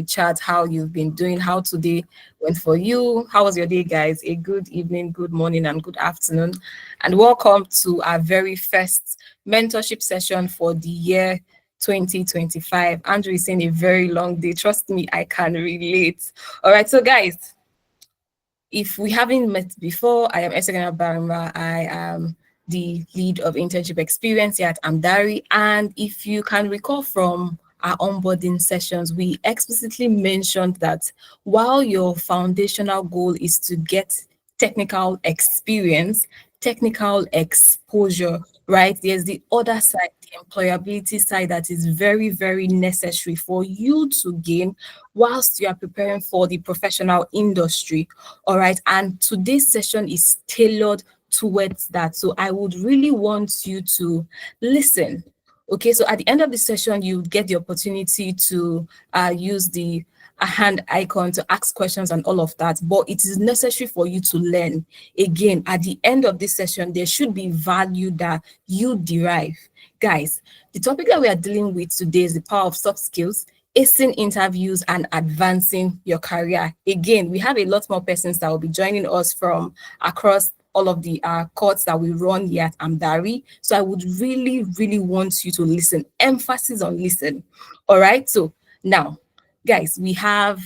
chat how you've been doing, how today went for you. How was your day, guys? A good evening, good morning, and good afternoon. And welcome to our very first mentorship session for the year 2025. Andrew is saying a very long day. Trust me, I can relate. All right, so guys, if we haven't met before, I am Esegana Barima. I am the lead of internship experience here at Amdari. And if you can recall from our onboarding sessions, we explicitly mentioned that while your foundational goal is to get technical experience, technical exposure, right? There's the other side, the employability side, that is very, very necessary for you to gain whilst you are preparing for the professional industry. All right. And today's session is tailored towards that. So I would really want you to listen. Okay, so at the end of the session, you get the opportunity to use the hand icon to ask questions and all of that, but it is necessary for you to learn. Again, at the end of this session, there should be value that you derive. Guys, the topic that we are dealing with today is the power of soft skills, acing interviews, and advancing your career. Again, we have a lot more persons that will be joining us from across all of the courts that we run here at Amdari. So I would really, really want you to listen. Emphasis on listen. All right. So now, guys, we have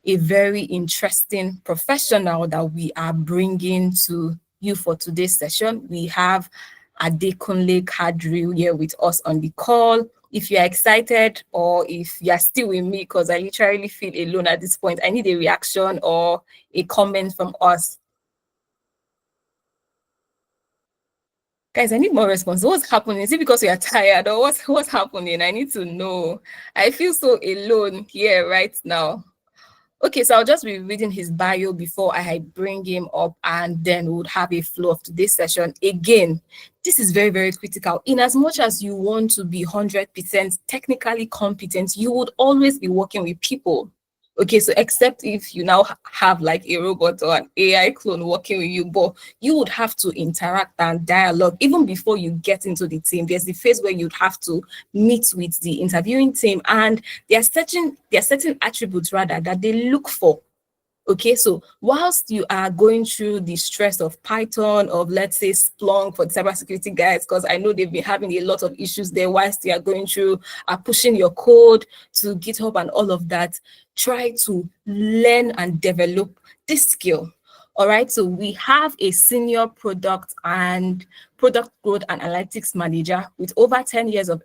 a very interesting professional that we are bringing to you for today's session. We have Adekunle Kadri here with us on the call. If you're excited or if you're still with me, because I literally feel alone at this point, I need a reaction or a comment from us. Guys, I need more response. What's happening? Is it because we are tired or what's happening? I need to know. I feel so alone here right now. Okay, so I'll just be reading his bio before I bring him up, and then we'll have a flow of today's session. Again, this is very, very critical. In as much as you want to be 100% technically competent, you would always be working with people. Okay, so except if you now have like a robot or an AI clone working with you, but you would have to interact and dialogue even before you get into the team. There's the phase where you'd have to meet with the interviewing team, and there are certain attributes rather that they look for. Okay, so whilst you are going through the stress of Python, of let's say Splunk for the cybersecurity guys, because I know they've been having a lot of issues there whilst you are going through pushing your code to GitHub and all of that, try to learn and develop this skill. All right, so we have a senior product growth and analytics manager with over 10 years of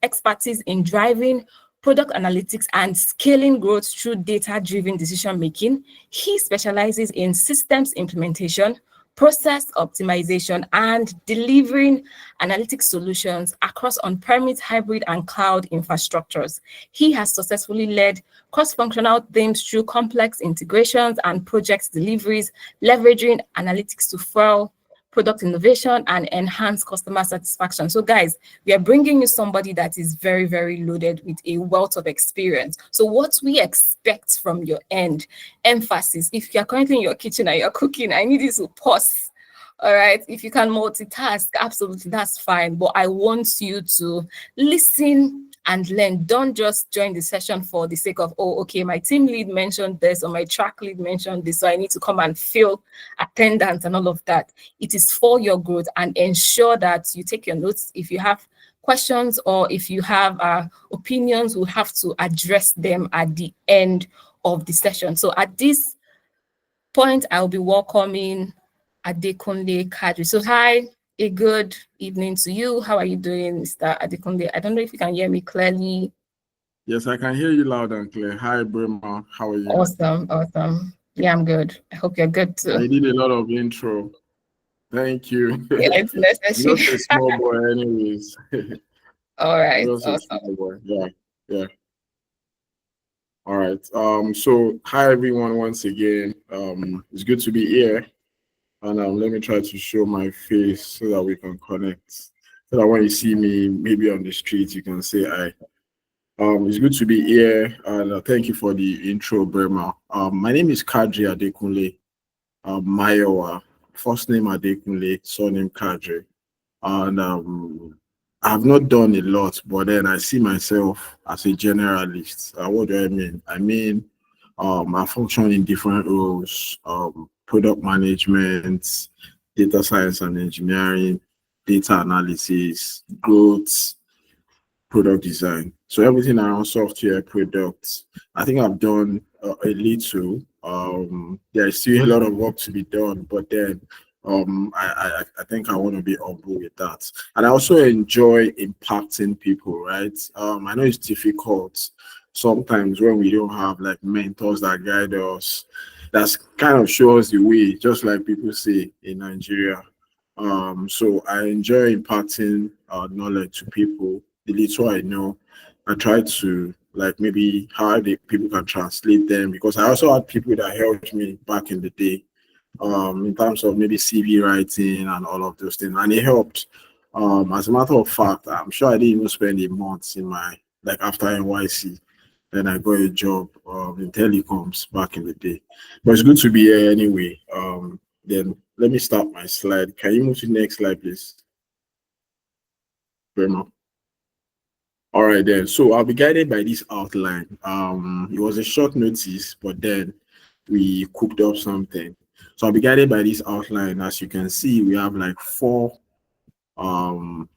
expertise in driving product analytics and scaling growth through data-driven decision-making. He specializes in systems implementation, process optimization, and delivering analytics solutions across on-premise, hybrid, and cloud infrastructures. He has successfully led cross-functional teams through complex integrations and project deliveries, leveraging analytics to fuel product innovation and enhance customer satisfaction. So guys, we are bringing you somebody that is very, very loaded with a wealth of experience. So what we expect from your end, emphasis, if you're currently in your kitchen and you're cooking, I need you to pause. All right, if you can multitask, absolutely, that's fine. But I want you to listen and learn. Don't just join the session for the sake of, oh, okay, my team lead mentioned this or my track lead mentioned this, so I need to come and fill attendance and all of that. It is for your growth, and ensure that you take your notes. If you have questions or if you have opinions, we'll have to address them at the end of the session. So at this point, I'll be welcoming Adekunle Kadri. So hi. A good evening to you. How are you doing, Mr. Adekunle? I don't know if you can hear me clearly. Yes, I can hear you loud and clear. Hi, Brema. How are you? Awesome. Yeah, I'm good. I hope you're good too. I did a lot of intro. Thank you. Yeah, it's necessary. Just a small boy, anyways. All right. Just awesome. A small boy. Yeah. All right. So hi everyone once again. It's good to be here. And let me try to show my face so that we can connect. So that when you see me, maybe on the street, you can say hi. It's good to be here, and thank you for the intro, Burma. My name is Kadri Adekunle Mayowa. First name Adekunle, surname Kadri. And I've not done a lot, but then I see myself as a generalist. What do I mean? I mean, I function in different roles, product management, data science and engineering, data analysis, growth, product design. So everything around software products. I think I've done a little. There's still a lot of work to be done, but then I think I want to be humble with that. And I also enjoy impacting people, right? I know it's difficult sometimes when we don't have like mentors that guide us. That's kind of shows the way, just like people say in Nigeria. So I enjoy imparting knowledge to people. The little I know, I try to like maybe how the people can translate them, because I also had people that helped me back in the day, in terms of maybe CV writing and all of those things, and it helped. As a matter of fact, I'm sure I didn't even spend a month in my like after NYC. Then I got a job in telecoms back in the day. But it's good to be here anyway. Then let me start my slide. Can you move to the next slide, please? Very much. All right then. So I'll be guided by this outline. It was a short notice, but then we cooked up something. So I'll be guided by this outline. As you can see, we have like four um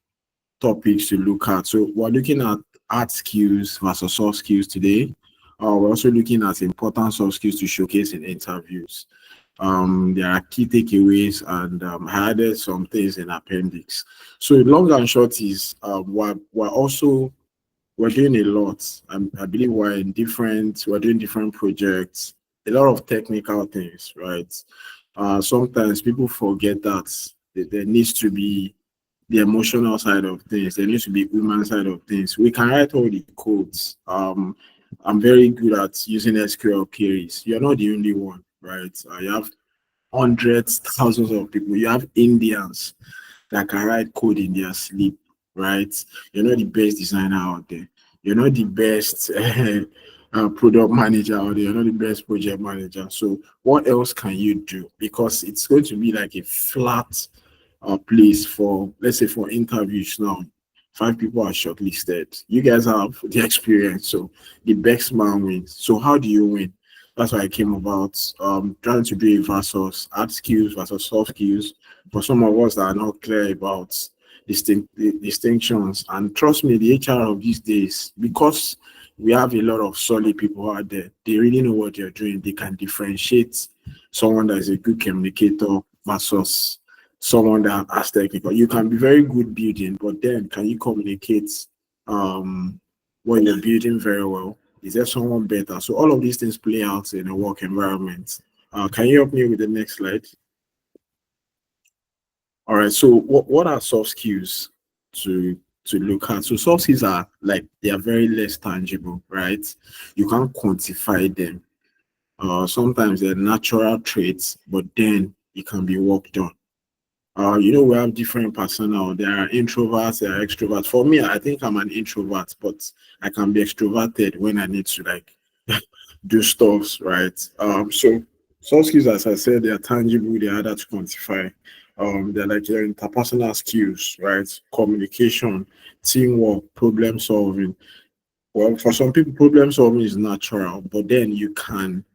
topics to look at. So we're looking at hard skills versus soft skills today. We're also looking at important soft skills to showcase in interviews. There are key takeaways, and I added some things in appendix. So long and short is we're doing a lot. I believe we're doing different projects, a lot of technical things, right? Sometimes people forget that there needs to be the emotional side of things. There needs to be human side of things. We can write all the codes. I'm very good at using SQL queries. You're not the only one, right? You have hundreds, thousands of people. You have Indians that can write code in their sleep, right? You're not the best designer out there. You're not the best product manager out there. You're not the best project manager. So what else can you do? Because it's going to be like a flat place for, let's say, for interviews now. 5 people are shortlisted. You guys have the experience, so the best man wins. So how do you win? That's why I came about trying to do a versus hard skills versus soft skills for some of us that are not clear about distinctions. And trust me, the HR of these days, because we have a lot of solid people out there, they really know what they're doing. They can differentiate someone that is a good communicator versus someone that has technical. You can be very good building, but then can you communicate when you're building very well? Is there someone better? So all of these things play out in a work environment. Can you help me with the next slide? All right. So what are soft skills to look at? So soft skills are like they are very less tangible, right? You can't quantify them. Sometimes they're natural traits, but then it can be worked on. We have different personnel. There are introverts, there are extroverts. For me, I think I'm an introvert, but I can be extroverted when I need to like do stuff, right? So soft skills, as I said, they are tangible, they are harder to quantify. They're like your interpersonal skills, right? Communication, teamwork, problem solving. Well, for some people, problem solving is natural, but then you can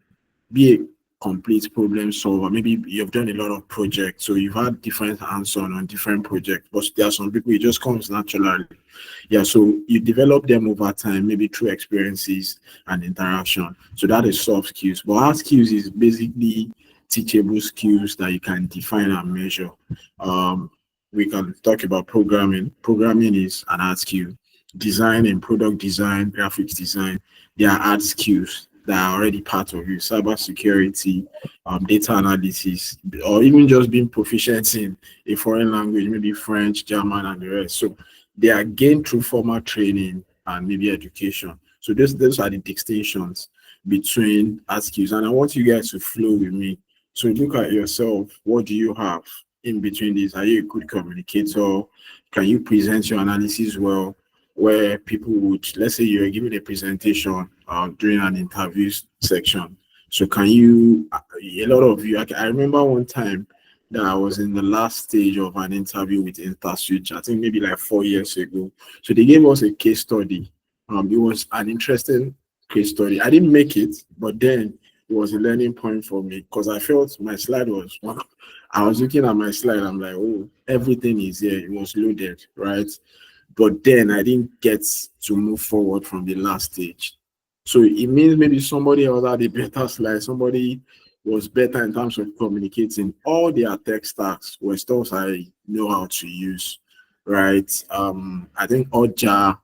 be a complete problem solver. Maybe you've done a lot of projects, so you've had different hands-on on different projects, but there are some people it just comes naturally. Yeah, so you develop them over time, maybe through experiences and interaction. So that is soft skills. But hard skills is basically teachable skills that you can define and measure. We can talk about programming. Programming is an hard skill. Design and product design, graphics design, they are hard skills that are already part of you. Cybersecurity, data analysis, or even just being proficient in a foreign language, maybe French, German, and the rest. So they are gained through formal training and maybe education. So those are the distinctions between hard skills. And I want you guys to flow with me. So look at yourself. What do you have in between these? Are you a good communicator? Can you present your analysis well? Where people would, let's say you're giving a presentation during an interview section. So can you, a lot of you, I remember one time that I was in the last stage of an interview with InterSwitch, I think maybe like 4 years ago. So they gave us a case study. It was an interesting case study. I didn't make it, but then it was a learning point for me because I felt my slide was one. I was looking at my slide, I'm like, oh, everything is here. It was loaded, right? But then I didn't get to move forward from the last stage. So it means maybe somebody else had a better slide, somebody was better in terms of communicating. All their tech stacks were stuff I know how to use, right? I think Oja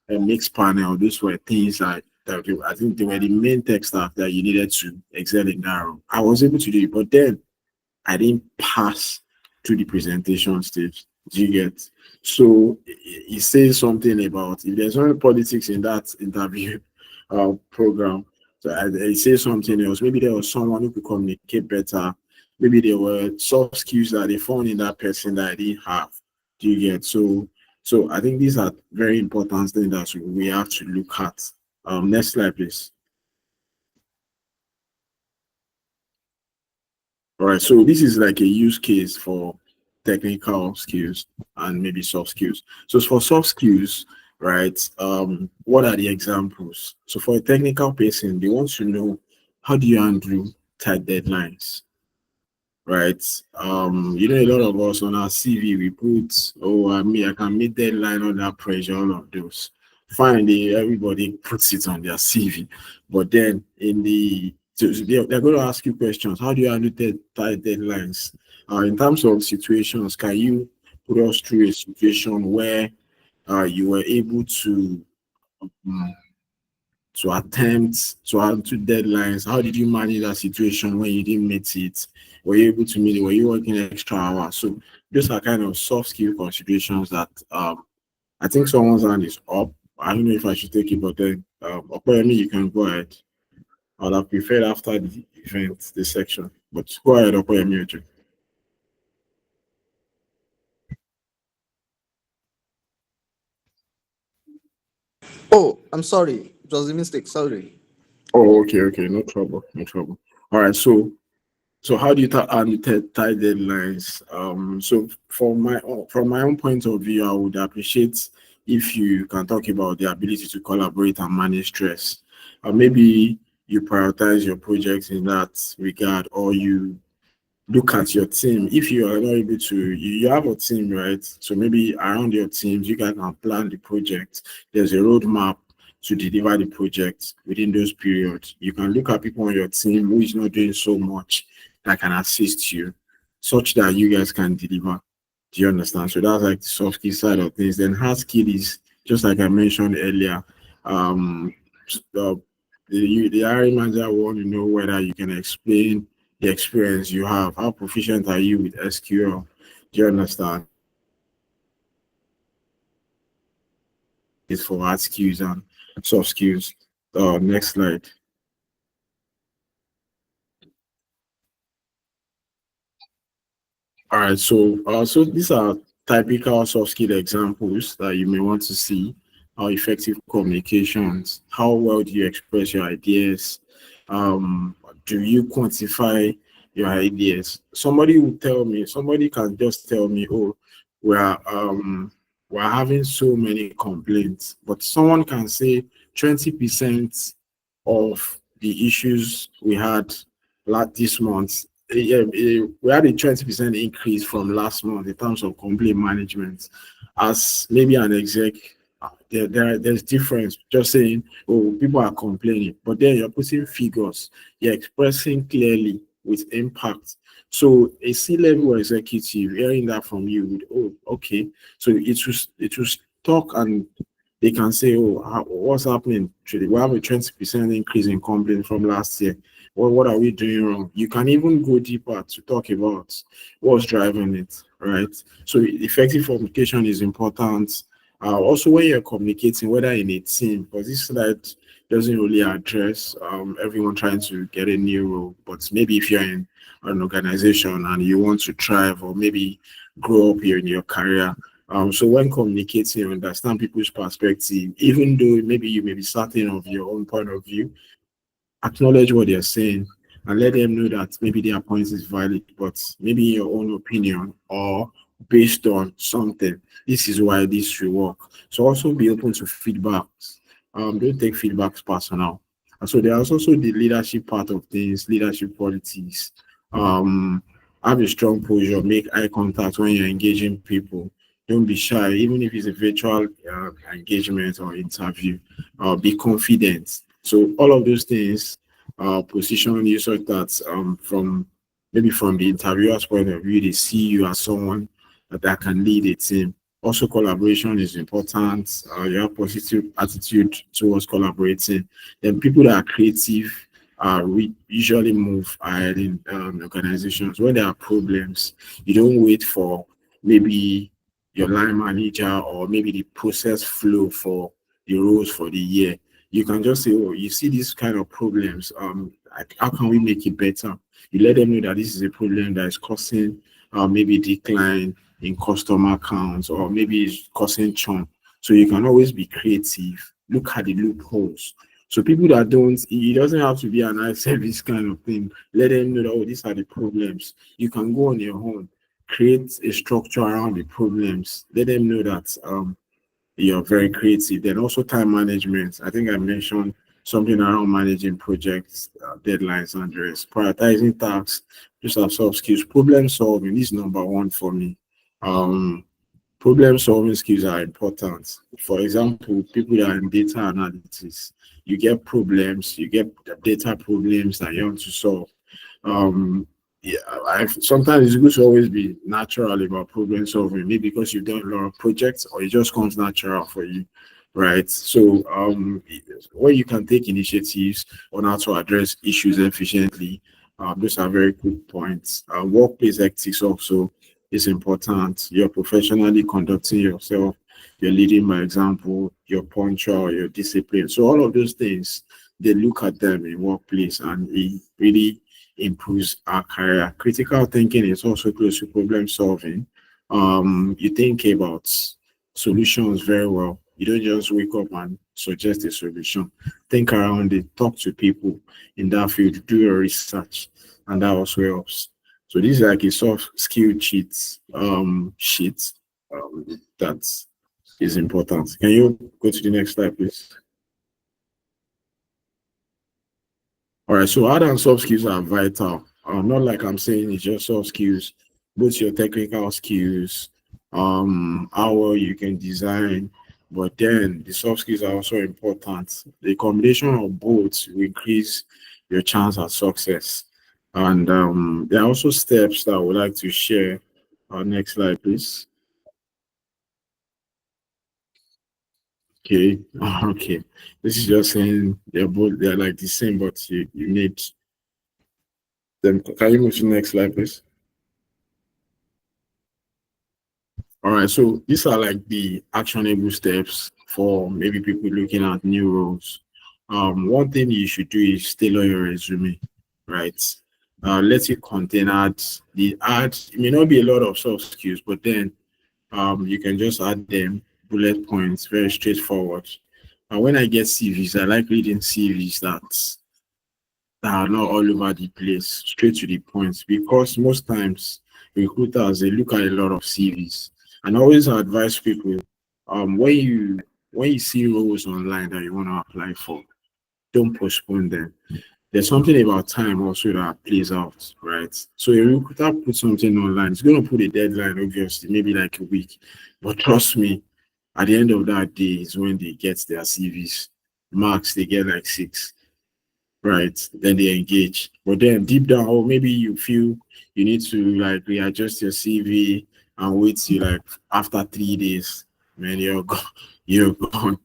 and Mixpanel, those were things I think they were the main tech stack that you needed to excel in that role. I was able to do it, but then I didn't pass to the presentation stage. Do you get? So it says something about if there's only politics in that interview program. So it says something else. Maybe there was someone who could communicate better. Maybe there were soft skills that they found in that person that I didn't have. Do you get? So I think these are very important things that we have to look at. Next slide, please. All right, so this is like a use case for technical skills and maybe soft skills. So for soft skills, right, what are the examples? So for a technical person, they want to know how do you handle tight deadlines, right? A lot of us on our CV, we put, oh, I can meet deadline under pressure, all of those. Finally, everybody puts it on their CV. But then they're going to ask you questions. How do you handle tight deadlines? In terms of situations, can you put us through a situation where you were able um, to attempt to have two deadlines? How did you manage that situation when you didn't meet it? Were you able to meet it? Were you working extra hours? So those are kind of soft skill considerations that I think someone's hand is up. I don't know if I should take it, but then Okoyemi, you can go ahead. I would have preferred after the event, this section. But go ahead, Okoyemi Ojo. Oh, I'm sorry. It was a mistake. Sorry. Oh, okay, no trouble, no trouble. All right, so how do you tie deadlines? So from my own point of view, I would appreciate if you can talk about the ability to collaborate and manage stress. Maybe you prioritize your projects in that regard, or you look at your team. If you are not able to, you have a team, right? So maybe around your teams, you guys can plan the project. There's a roadmap to deliver the project within those periods. You can look at people on your team who is not doing so much that can assist you, such that you guys can deliver. Do you understand? So that's like the soft skill side of things. Then hard skill is just like I mentioned earlier. Um, the the hiring manager will want to know whether you can explain the experience you have. How proficient are you with SQL? Do you understand? It's for hard skills and soft skills. Next slide. All right, so these are typical soft skill examples that you may want to see. How effective communications, how well do you express your ideas? Um, do you quantify your ideas? Somebody can just tell me, oh, we're having so many complaints, but someone can say 20% of the issues we had this month, we had a 20% increase from last month in terms of complaint management. As maybe an exec, there's difference. Just saying, oh, people are complaining, but then you're putting figures, you're expressing clearly with impact. So a C-level executive hearing that from you, oh, okay. So it will talk and they can say, oh, what's happening? We have a 20% increase in complaints from last year. Well, what are we doing wrong? You can even go deeper to talk about what's driving it, right? So effective communication is important. Also, when you're communicating, whether in a team, because this slide doesn't really address everyone trying to get a new role, but maybe if you're in an organization and you want to thrive or maybe grow up here in your career, so when communicating, you understand people's perspective, even though maybe you may be certain of your own point of view, acknowledge what they're saying and let them know that maybe their point is valid, but maybe in your own opinion or based on something, this is why this should work. So also be open to feedbacks. Don't take feedbacks personal. And so there's also the leadership part of things, leadership qualities. Um, have a strong posture, make eye contact when you're engaging people. Don't be shy, even if it's a virtual engagement or interview. Be confident. So all of those things position you so that from maybe from the interviewer's point of view, they see you as someone that can lead a team. Also, collaboration is important. You have positive attitude towards collaborating. Then people that are creative we usually move ahead in organizations. When there are problems, you don't wait for maybe your line manager or maybe the process flow for the roles for the year. You can just say, oh, you see these kind of problems. How can we make it better? You let them know that this is a problem that is causing maybe decline in customer counts or maybe it's causing churn. So you can always be creative. Look at the loopholes. So people that don't, it doesn't have to be an eye service kind of thing. Let them know that, oh, these are the problems. You can go on your own, create a structure around the problems. Let them know that you're very creative. Then also time management. I think I mentioned something around managing projects, deadlines, and the rest. Prioritizing tasks, just have soft skills. Problem solving is number one for me. Problem solving skills are important. For example, people that are in data analytics, you get problems, you get data problems that you want to solve. Yeah, sometimes it's good to always be natural about problem solving, maybe because you've done a lot of projects or it just comes natural for you, right? So where you can take initiatives on how to address issues efficiently, those are very good points. Workplace ethics also is important. You're professionally conducting yourself, you're leading by example, you're punctual, you're disciplined. So all of those things, they look at them in workplace and it really improves our career. Critical thinking is also close to problem solving. You think about solutions very well. You don't just wake up and suggest a solution. Think around it, talk to people in that field, do your research, and that also helps. So this is like a soft skill sheet that is important. Can you go to the next slide, please? All right, so hard and soft skills are vital. Not like I'm saying it's just soft skills, both your technical skills, how well you can design, but then the soft skills are also important. The combination of both will increase your chance at success. And there are also steps that I would like to share. Next slide, please. Okay, okay. This is just saying they're like the same, but you need them. Can you move to the next slide, please? All right, so these are like the actionable steps for maybe people looking at new roles. One thing you should do is tailor your resume, right? Let it contain ads. The ads, it may not be a lot of soft skills, but then you can just add them, bullet points, very straightforward. And when I get CVs, I like reading CVs that are not all over the place, straight to the point, because most times recruiters, they look at a lot of CVs. And I always advise people, when you see roles online that you want to apply for, don't postpone them. There's something about time also that plays out, right? So a recruiter puts something online, it's going to put a deadline, obviously, maybe like a week. But trust me, at the end of that day is when they get their CVs. Marks, they get like 6, right? Then they engage. But then deep down, or maybe you feel you need to like readjust your CV and wait till like after 3 days, man, you're gone.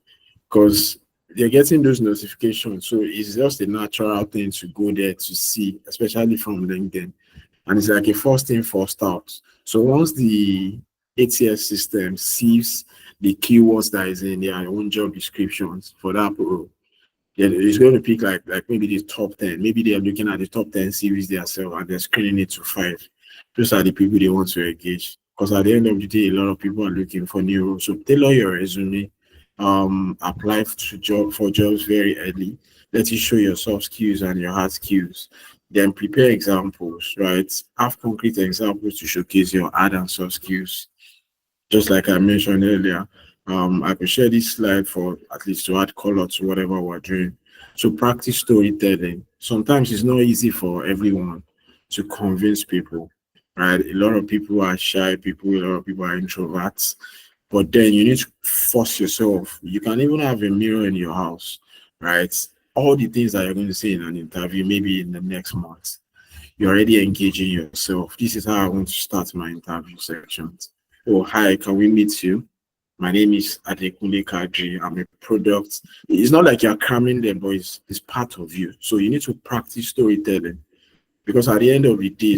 Because they're getting those notifications. So it's just a natural thing to go there to see, especially from LinkedIn. And it's like a first in, first out. So once the ATS system sees the keywords that is in their own job descriptions for that role, then it's going to pick like maybe the top 10. Maybe they're looking at the top 10 series themselves and they're screening it to 5. Those are the people they want to engage. Because at the end of the day, a lot of people are looking for new roles. So tailor your resume, apply for jobs very early. Let it show your soft skills and your hard skills. Then prepare examples, right? Have concrete examples to showcase your hard and soft skills. Just like I mentioned earlier, I could share this slide for at least to add color to whatever we're doing. So practice storytelling. Sometimes it's not easy for everyone to convince people, right? A lot of people are shy people, a lot of people are introverts, but then you need to force yourself. You can even have a mirror in your house, right? All the things that you're going to say in an interview, maybe in the next month, you're already engaging yourself. This is how I want to start my interview sections. Oh, hi, can we meet you? My name is Adekunle Kadri. I'm a product. It's not like you're cramming them, but it's part of you. So you need to practice storytelling because at the end of the day,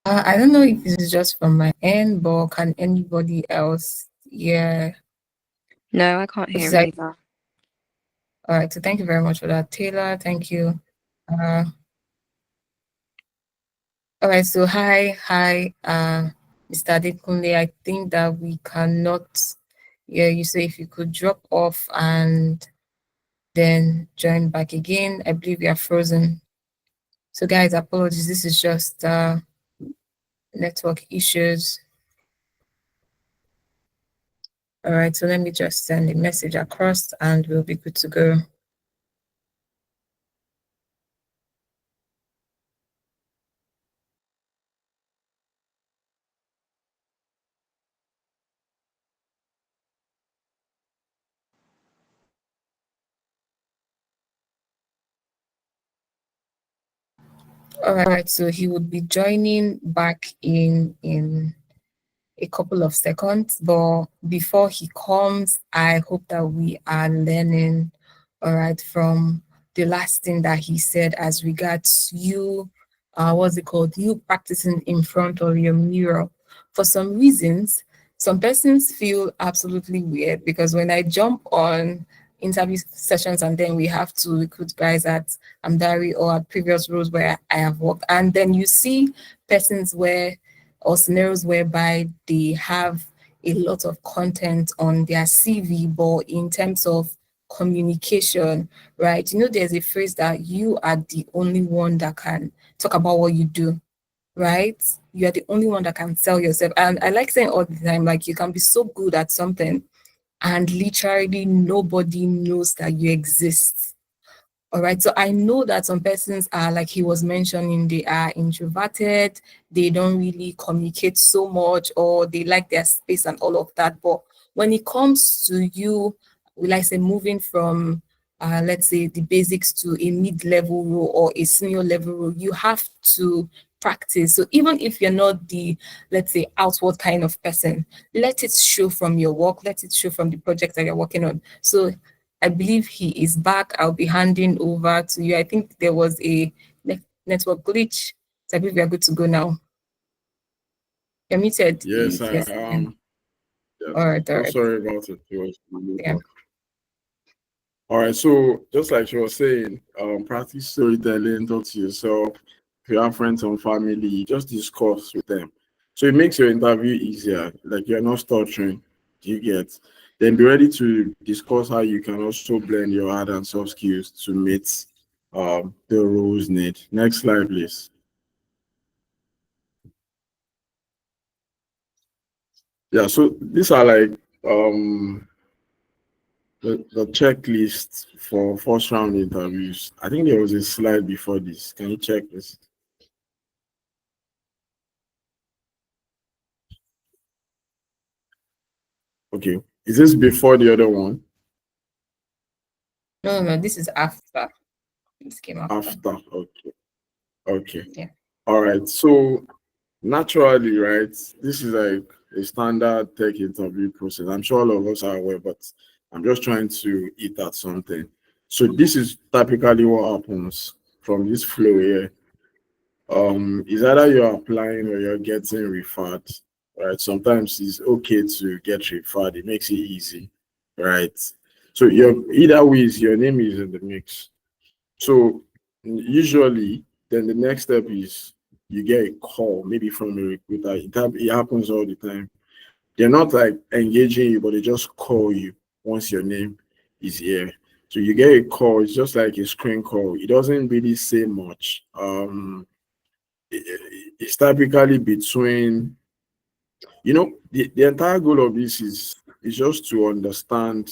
I don't know if this is just from my end, but can anybody else? Yeah. No, I can't hear Exactly. either. All right. So thank you very much for that, Taylor. Thank you. All right. So hi, Mr. Adekunle. I think that we cannot. Yeah, you say if you could drop off and then join back again. I believe you are frozen. So guys, apologies. This is just network issues. All right, so let me just send a message across and we'll be good to go. All right, so he would be joining back in a couple of seconds, but before he comes, I hope that we are learning, all right, from the last thing that he said as regards you, what's it called, you practicing in front of your mirror. For some reasons, some persons feel absolutely weird because when I jump on interview sessions and then we have to recruit guys at Amdari or at previous roles where I have worked, and then you see persons where or scenarios whereby they have a lot of content on their CV, but in terms of communication, right? You know, there's a phrase that you are the only one that can talk about what you do, right? You are the only one that can sell yourself. And I like saying all the time, like you can be so good at something and literally nobody knows that you exist. All right. So I know that some persons are, like he was mentioning, they are introverted, they don't really communicate so much, or they like their space and all of that. But when it comes to you, will I say moving from let's say the basics to a mid-level role or a senior level role, you have to practice. So even if you're not the, let's say, outward kind of person, let it show from your work, let it show from the project that you're working on. So I believe he is back. I'll be handing over to you. I think there was a network glitch. So I believe we are good to go now. You're muted. yes, Yes. yeah. All right. So sorry about it. It was my Yeah. network. All right, so just like she was saying, practice storytelling, talk to yourself. If you have friends and family, just discuss with them. So it makes your interview easier. Like you're not stuttering. You get. Then be ready to discuss how you can also blend your hard and soft skills to meet the roles need. Next slide, please. Yeah, so these are like the checklist for first round interviews. I think there was a slide before this. Can you check this? Okay. Is this before the other one? No, this is after. This came after. After. Okay. Okay. Yeah. All right. So naturally, right, this is like a standard tech interview process. I'm sure all of us are aware, but I'm just trying to eat at something. So this is typically what happens from this flow here. Is either you're applying or you're getting referred, right? Sometimes it's okay to get referred, it makes it easy, right? So you're either ways your name is in the mix. So usually, then the next step is you get a call, maybe from a recruiter. It happens all the time. They're not like engaging you, but they just call you once your name is here. So you get a call. It's just like a screen call. It doesn't really say much. It's typically between, the entire goal of this is just to understand,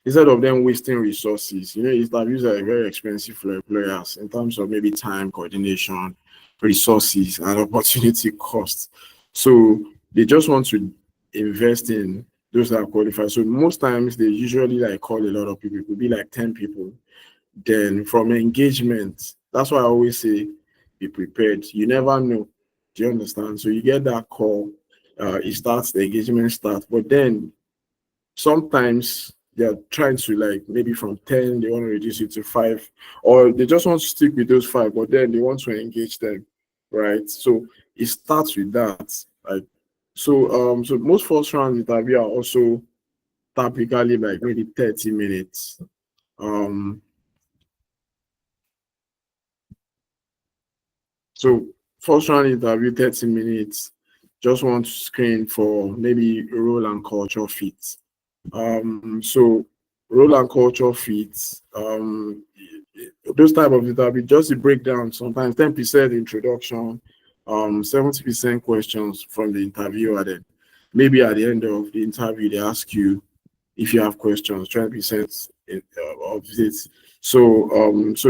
instead of them wasting resources. Interviews are very expensive for employers in terms of maybe time, coordination, resources, and opportunity costs. So they just want to invest in those that are qualified. So most times they usually like call a lot of people. It could be like 10 people. Then from engagement, that's why I always say be prepared. You never know. Do you understand? So you get that call, the engagement starts, but then sometimes they're trying to, like, maybe from 10, they want to reduce it to 5, or they just want to stick with those 5, but then they want to engage them, right? So it starts with that. Like, so most first round interview are also typically like maybe 30 minutes. So first round interview, 30 minutes. Just want to screen for maybe role and culture fit. So role and culture fit, those type of interview, just to break down, sometimes 10% introduction, 70% questions from the interviewer. Then maybe at the end of the interview, they ask you if you have questions, 20% of it. So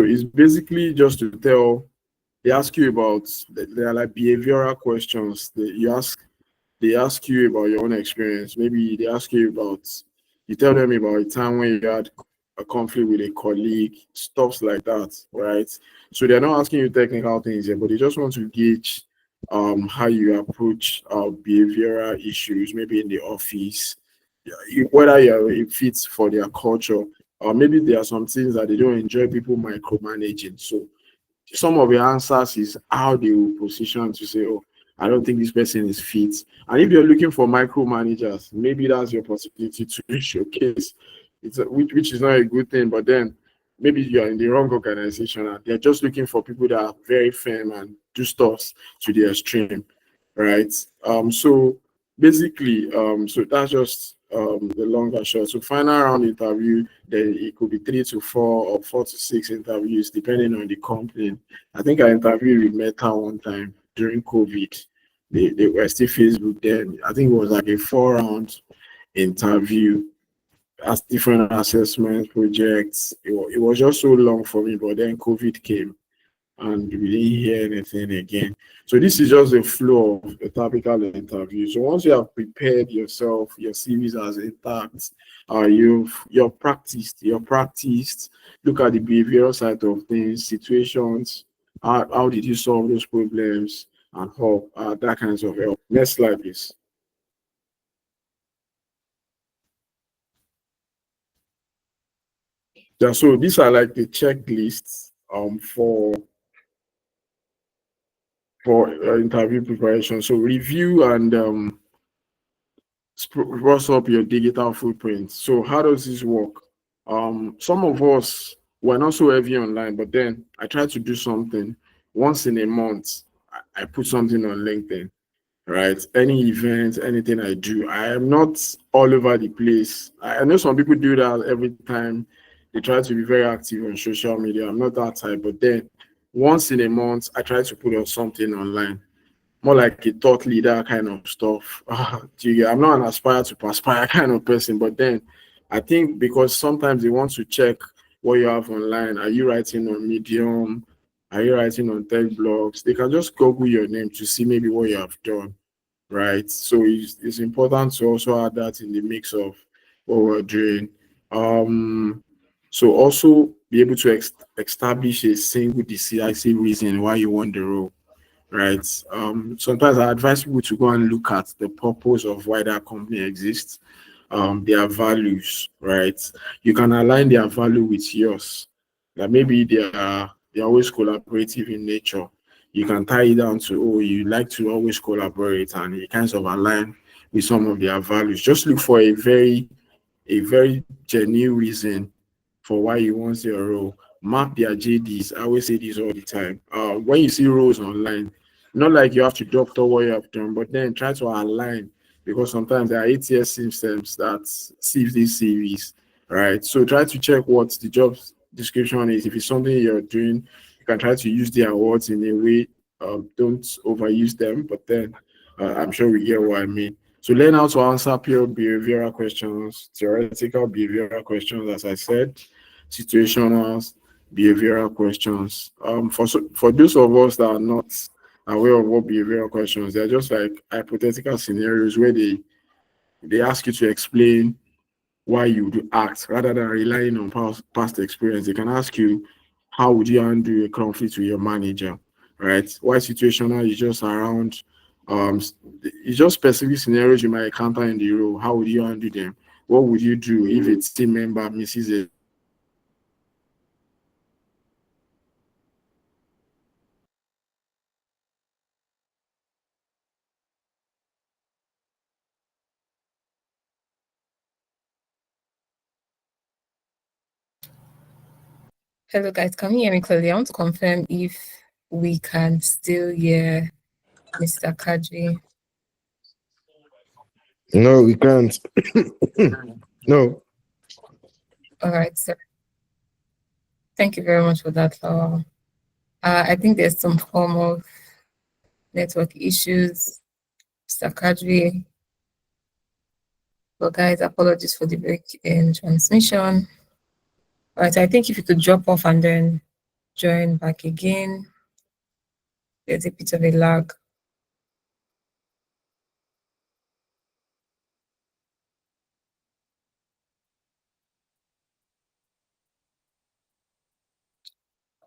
it's basically just to tell. They ask you about, they are like behavioral questions. They ask you about your own experience. Maybe they ask you about, you tell them about a time when you had a conflict with a colleague, stuff like that, right? So they're not asking you technical things here, but they just want to gauge how you approach behavioral issues, maybe in the office, whether it fits for their culture, or maybe there are some things that they don't enjoy people micromanaging. So some of the answers is how they will position to say, oh, I don't think this person is fit. And if you're looking for micromanagers, maybe that's your possibility to showcase. Which is not a good thing, but then maybe you're in the wrong organization and they're just looking for people that are very firm and do stuff to the extreme, right? So basically, so that's just the longer short. So final round interview, then it could be 3 to 4 or 4 to 6 interviews, depending on the company. I think I interviewed with Meta one time during COVID. They were still Facebook then. I think it was like a 4-round interview, as different assessment projects. It was just so long for me, but then COVID came and we didn't hear anything again. So this is just the flow of a typical interview. So once you have prepared yourself, your CVs as intact, you're practiced, look at the behavioral side of things, situations, how did you solve those problems, and how that kinds of help. Next slide, please. Yeah, so these are like the checklists for interview preparation. So review and brush up your digital footprint. So how does this work? Some of us were not so heavy online, but then I try to do something once in a month. I put something on LinkedIn, right? Any event, anything I do, I am not all over the place. I know some people do that every time. They try to be very active on social media. I'm not that type, but then once in a month, I try to put on something online, more like a thought leader kind of stuff. I'm not an aspire to perspire kind of person, but then I think because sometimes they want to check what you have online. Are you writing on Medium? Are you writing on tech blogs? They can just Google your name to see maybe what you have done, right? So it's important to also add that in the mix of what we're doing. So also be able to establish a single decisive reason why you want the role, right? Sometimes I advise people to go and look at the purpose of why that company exists, their values, right? You can align their value with yours. Like maybe they're always collaborative in nature. You can tie it down to, oh, you like to always collaborate, and it kind of align with some of their values. Just look for a very genuine reason for why you want your role. mark their JDs. I always say this all the time. When you see roles online, not like you have to doctor what you have done, but then try to align, because sometimes there are ATS systems that see these series, right? So try to check what the job description is. If it's something you're doing, you can try to use the awards in a way. Don't overuse them, but then I'm sure we get what I mean. So learn how to answer pure behavioral questions, theoretical behavioral questions, as I said, situational behavioral questions. For those of us that are not aware of what behavioral questions, they're just like hypothetical scenarios where they ask you to explain why you do act rather than relying on past experience. They can ask you, how would you handle a conflict with your manager, right? Why situational is just around, it's just specific scenarios you might encounter in the role. How would you handle them? What would you do if a team member misses a Hello, guys. Can you hear me clearly? I want to confirm if we can still hear Mr. Kadri. No, we can't. No. All right, sir. Thank you very much for that. I think there's some form of network issues, Mr. Kadri. But guys, apologies for the break in transmission. All right, I think if you could drop off and then join back again. There's a bit of a lag.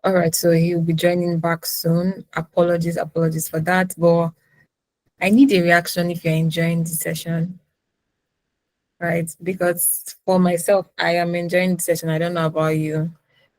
All right, so he'll be joining back soon. Apologies for that, but I need a reaction if you're enjoying the session, right? Because for myself, I am enjoying the session. I don't know about you,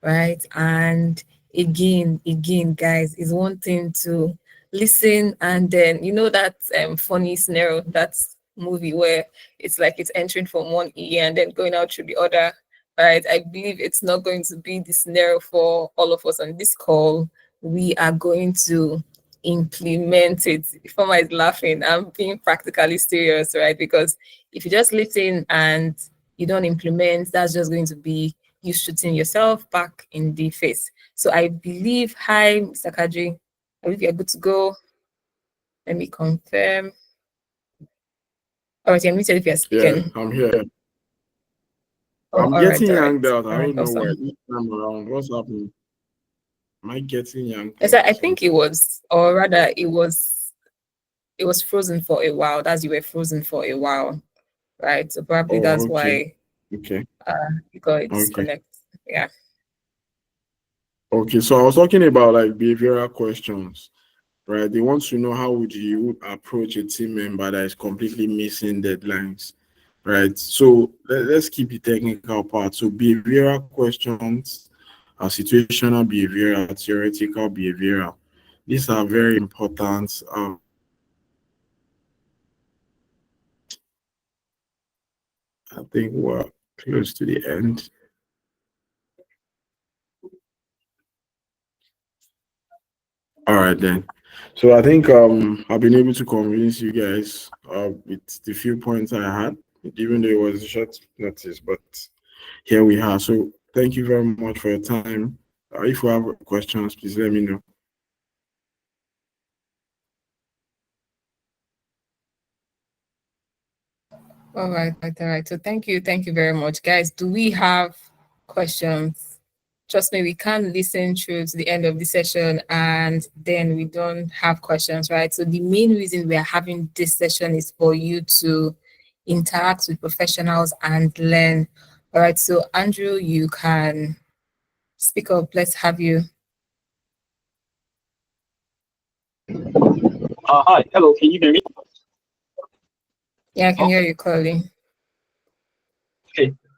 right? And again, guys, is one thing to listen and then that funny scenario, that movie where it's like it's entering from one ear and then going out through the other, right? I believe it's not going to be the scenario for all of us on this call. We are going to implement it. Ifeoma is laughing. I'm being practically serious, right? Because if you just listen and you don't implement, that's just going to be you shooting yourself back in the face. So I believe, hi, Mr. Kadri, I believe you're good to go. Let me confirm. All right, you're muted if you're speaking. Yeah, I'm here. Oh, I'm all getting right, yanked out. all I right, don't know why. awesome. Each time around, what's happening? Am I getting yanked Yes, out? I think it was, or rather, it was frozen for a while. That's you were frozen for a while, right? So probably Oh, that's okay. why Okay. you got Okay. disconnected. Yeah. Okay. So I was talking about like behavioral questions, right? They want to know how would you approach a team member that is completely missing deadlines, right? So let's keep the technical part. So behavioral questions are situational behavioral, theoretical behavioral. These are very important. I think we're close to the end. All right then. So I think I've been able to convince you guys with the few points I had, even though it was a short notice, but here we are. So thank you very much for your time. If you have questions, please let me know. All right. So thank you very much, guys. Do we have questions? Trust me, we can't listen through to the end of the session and then we don't have questions, right? So the main reason we are having this session is for you to interact with professionals and learn. All right. So Andrew, you can speak up. Let's have you. Hi, hello, can you hear me? Yeah, I can hear you clearly.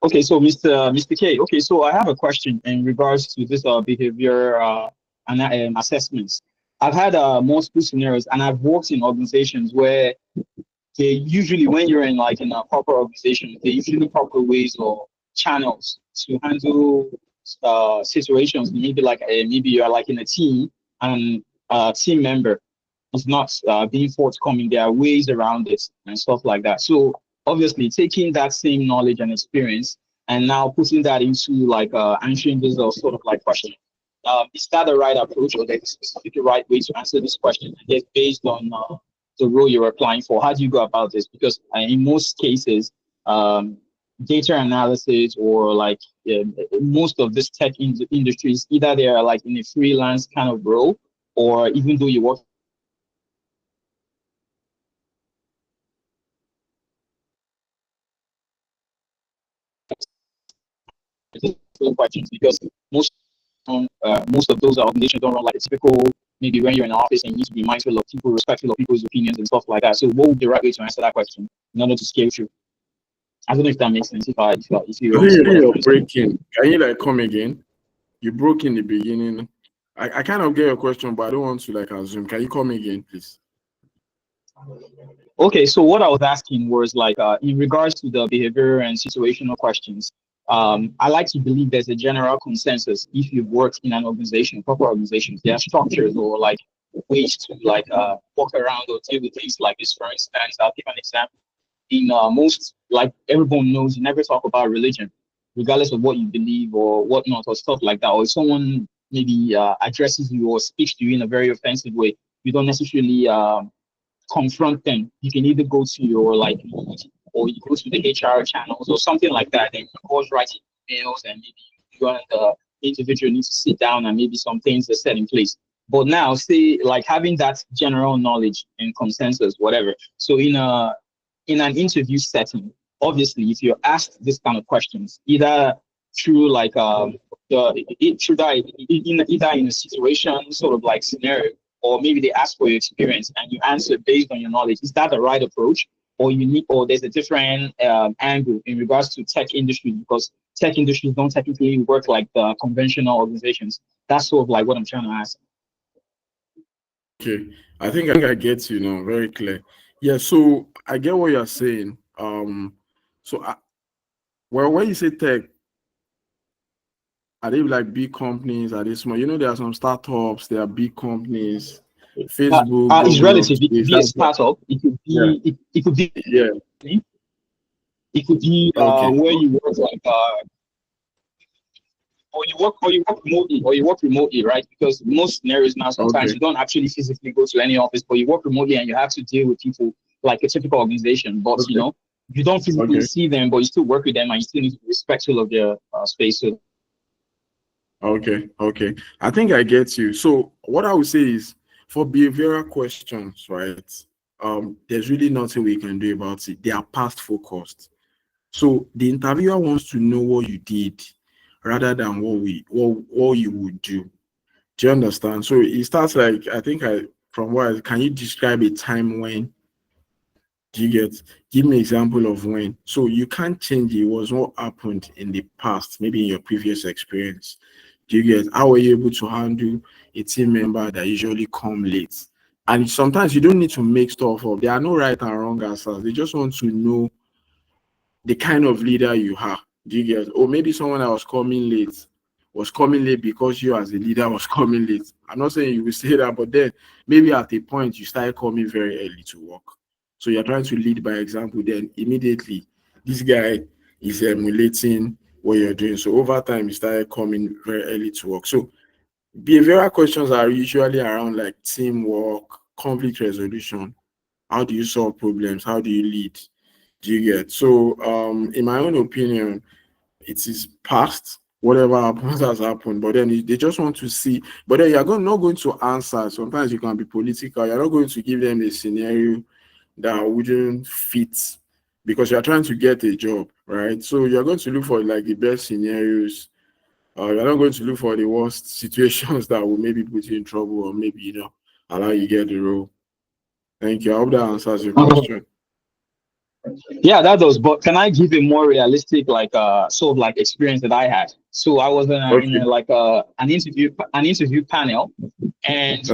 Okay, so Mr. K, okay, so I have a question in regards to this behavior assessments. I've had multiple scenarios and I've worked in organizations where they usually, when you're in a proper organization, they usually proper ways or channels to handle situations, maybe like maybe you are like in a team and a team member is not being forthcoming. There are ways around it and stuff like that. So obviously, taking that same knowledge and experience and now putting that into like answering this sort of like question. Is that the right approach, or the specific right way to answer this question? And it's based on the role you're applying for. How do you go about this? Because in most cases, data analysis or like most of this tech industries, either they are like in a freelance kind of role, or even though you work questions, because most of those organizations don't run like a typical, maybe when you're in an office and you need to be mindful of people, respectful of people's opinions and stuff like that. So what would be the right way to answer that question in order to scale through? I don't know if that makes sense. If you're breaking, can you like come again? You broke in the beginning. I kind of get your question, but I don't want to like assume. Can you come again, please? Okay, so what I was asking was like in regards to the behavioral and situational questions. I like to believe there's a general consensus if you've worked in an organization, proper organizations, there are structures or like ways to like walk around or deal with things like this. For instance, I'll give an example. In most, like everyone knows, you never talk about religion, regardless of what you believe or whatnot or stuff like that. Or if someone maybe addresses you or speaks to you in a very offensive way, you don't necessarily confront them. You can either go to your like lead, or you go to the HR channels or something like that, and you cause writing emails, and maybe you and the individual needs to sit down and maybe some things are set in place. But now, say like having that general knowledge and consensus, whatever. So in an interview setting, obviously, if you're asked this kind of questions, either through like either in a situation sort of like scenario, or maybe they ask for your experience and you answer based on your knowledge, is that the right approach? Or you need, or there's a different angle in regards to tech industry, because tech industries don't technically work like the conventional organizations. That's sort of like what I'm trying to ask. Okay, I think I get you now, very clear. Yeah, so I get what you're saying. Well, when you say tech, are they like big companies? Are they small? You know, there are some startups. There are big companies. Facebook. It's relative. It could be a startup. It could be. It could be. Yeah. It could be Okay. where you work like or you work remotely, right? Because most scenarios now, sometimes you don't actually physically go to any office, but you work remotely and you have to deal with people like a typical organization. But you know, you don't physically see them, but you still work with them, and you still need to be respectful of their space. So. Okay. I think I get you. So what I would say is, for behavioral questions, right? There's really nothing we can do about it. They are past focused. So the interviewer wants to know what you did rather than what you would do. Do you understand? So it starts like, I think can you describe a time when? Do you get? Give me an example of when. So you can't change it. It was what happened in the past, maybe in your previous experience. Do you get? How were you able to handle a team member that usually come late? And sometimes you don't need to make stuff up. There are no right and wrong answers. They just want to know the kind of leader you are. Do you get? Or maybe someone that was coming late because you as a leader was coming late. I'm not saying you will say that, but then maybe at a point you started coming very early to work. So you're trying to lead by example. Then immediately this guy is emulating what you're doing. So over time, you started coming very early to work. So behavioral questions are usually around like teamwork, conflict resolution. How do you solve problems? How do you lead? Do you get? So in my own opinion, it is past. Whatever happens has happened. But then they just want to see. But then you're not going to answer. Sometimes you can be political. You're not going to give them a scenario that wouldn't fit, because you're trying to get a job, right? So you're going to look for like the best scenarios. You're not going to look for the worst situations that will maybe put you in trouble, or maybe allow you get the role. Thank you. I hope that answers your question. Yeah, that does. But can I give a more realistic, like sort of like experience that I had? So I was in an interview panel, and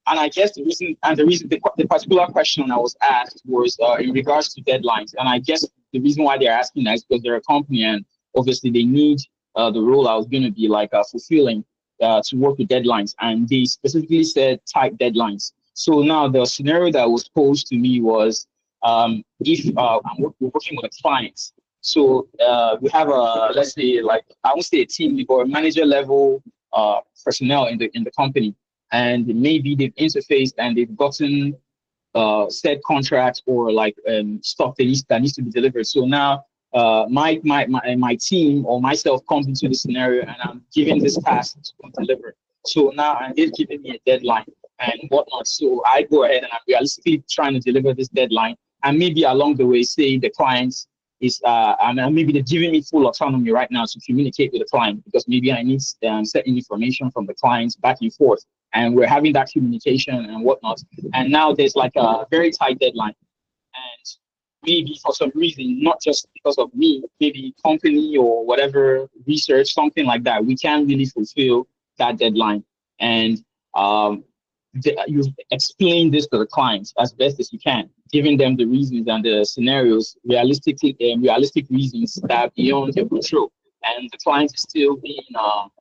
and I guess the particular question I was asked was in regards to deadlines. And I guess the reason why they're asking that is because they're a company, and obviously they need the role I was going to be like fulfilling to work with deadlines, and they specifically said tight deadlines. So now the scenario that was posed to me was if we're working with a client. So we have a, let's say, like, I won't say a team or a manager level personnel in the company, and maybe they've interfaced and they've gotten set contracts or like stuff that needs to be delivered. So now my team or myself comes into the scenario, and I'm given this task to deliver. So now I'm giving me a deadline and whatnot. So I go ahead and I'm realistically trying to deliver this deadline, and maybe along the way, say the clients is and maybe they're giving me full autonomy right now to communicate with the client, because maybe I need certain information from the clients back and forth, and we're having that communication and whatnot. And now there's like a very tight deadline, and maybe for some reason, not just because of me, maybe company or whatever research, something like that, we can't really fulfill that deadline. And you explain this to the clients as best as you can, giving them the reasons and the scenarios, realistic reasons that are beyond your control. And the client is still being the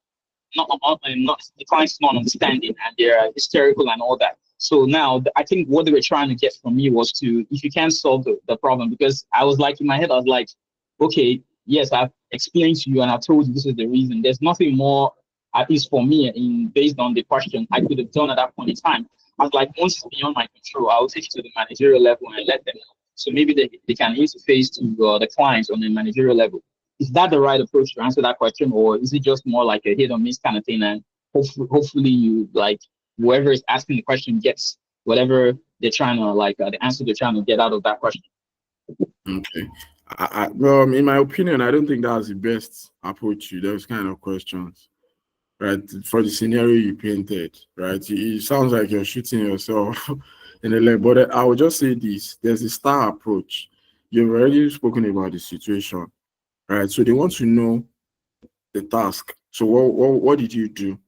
client's not understanding, and they're hysterical and all that. So now I think what they were trying to get from me was to, if you can't solve the problem, because I was like, in my head, I was like, okay, yes, I've explained to you and I've told you this is the reason. There's nothing more, at least for me, based on the question, I could have done at that point in time. I was like, once it's beyond my control, I'll take it to the managerial level and let them know. So maybe they can interface to the clients on the managerial level. Is that the right approach to answer that question, or is it just more like a hit or miss kind of thing? And hopefully you, like, whoever is asking the question gets whatever they're trying to, like, the answer they're trying to get out of that question. Okay. Well, in my opinion, I don't think that's the best approach to those kind of questions, right? For the scenario you painted, right? It sounds like you're shooting yourself in the leg. But I would just say this: there's a star approach. You've already spoken about the situation, right? So they want to know the task. So what did you do?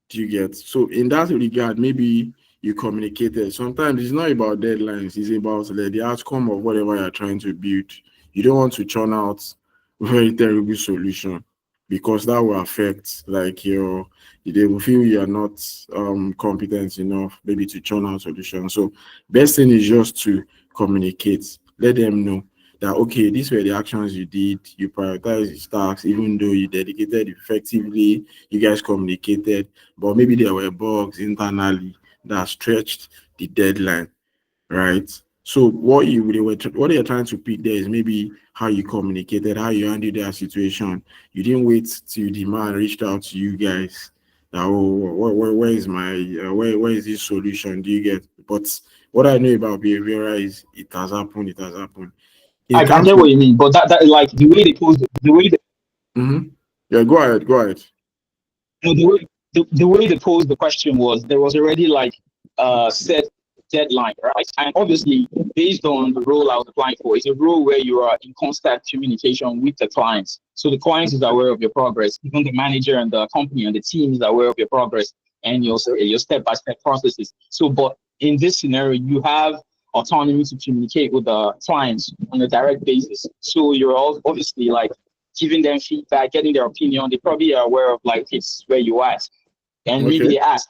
Do you get? So in that regard, maybe you communicated. Sometimes it's not about deadlines, it's about the outcome of whatever you're trying to build. You don't want to churn out a very terrible solution, because that will affect, like, they will feel you are not competent enough maybe to churn out solutions. So best thing is just to communicate. Let them know that, okay, these were the actions you did, you prioritized the tasks, even though you dedicated effectively, you guys communicated, but maybe there were bugs internally that stretched the deadline, right? So what they are trying to pick there is maybe how you communicated, how you handled that situation. You didn't wait till the man reached out to you guys. Where is my where is this solution? Do you get? But what I know about behavioral is it has happened. It has happened. I get what you mean, but that like the way they pose the way. Yeah, go ahead. No, the way they posed the question was, there was already like set deadline, right? And obviously, based on the role I was applying for, it's a role where you are in constant communication with the clients. So the client is aware of your progress, even the manager and the company and the team is aware of your progress and your step-by-step processes. So, but in this scenario, you have autonomy to communicate with the clients on a direct basis. So you're all obviously like giving them feedback, getting their opinion. They probably are aware of, like, it's where you ask. And maybe they ask,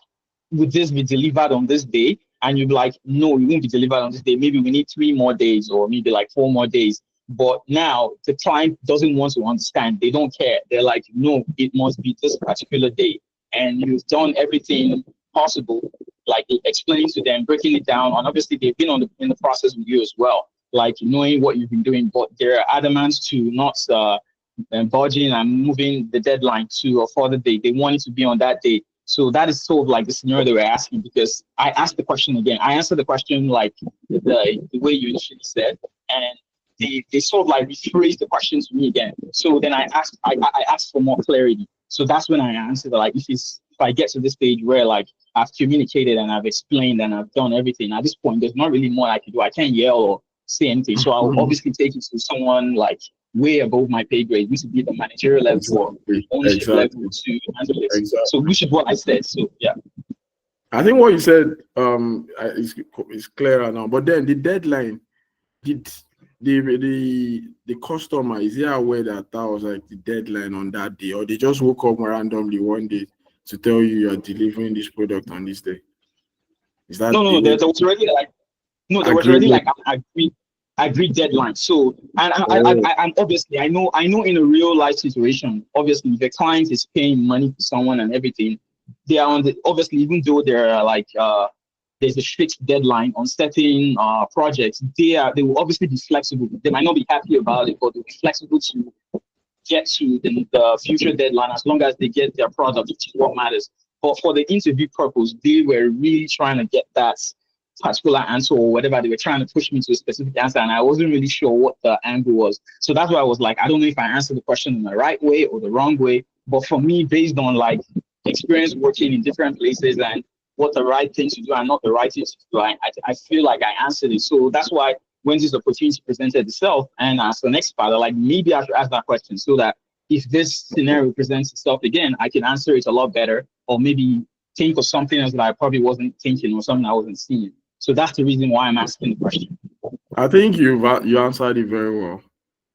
would this be delivered on this day? And you'd be like, no, it won't be delivered on this day. Maybe we need 3 more days, or maybe like 4 more days. But now the client doesn't want to understand. They don't care. They're like, no, it must be this particular day. And you've done everything possible, like explaining to them, breaking it down. And obviously they've been in the process with you as well, like knowing what you've been doing, but they're adamant to not budging and moving the deadline to a further date. They want it to be on that day. So that is sort of like the scenario they were asking, because I asked the question again. I answered the question like the way you initially said, and they sort of like rephrased the question to me again. So then I asked for more clarity. So that's when I answered, like, if I get to this stage where, like, I've communicated and I've explained and I've done everything, at this point there's not really more I can do. I can't yell or say anything. So I'll obviously take it to someone like way above my pay grade, which would be the managerial level or ownership level to handle it. So which is what I said. So yeah, I think what you said is clearer now. But then the deadline, did the customer, is he aware that that was like the deadline on that day, or they just woke up randomly one day to tell you are delivering this product on this day? Is that No, the there was already like there was already agreement? like an agreed deadline. So, and Oh, I'm obviously I know in a real life situation, obviously the client is paying money to someone and everything. They are on the obviously, even though they're like there's a strict deadline on certain projects, they will obviously be flexible. They might not be happy about it, but they'll be flexible to get to the future deadline as long as they get their product, which is what matters. But for the interview purpose, they were really trying to get that particular answer or whatever. They were trying to push me to a specific answer, and I wasn't really sure what the angle was. So that's why I was like, I don't know if I answered the question in the right way or the wrong way. But for me, based on like experience working in different places and what the right thing to do and not the right thing to do, I feel like I answered it. So that's why when this opportunity presented itself, and as an expert, like maybe I should ask that question so that if this scenario presents itself again, I can answer it a lot better, or maybe think of something else that I probably wasn't thinking or something I wasn't seeing. So that's the reason why I'm asking the question. I think you answered it very well,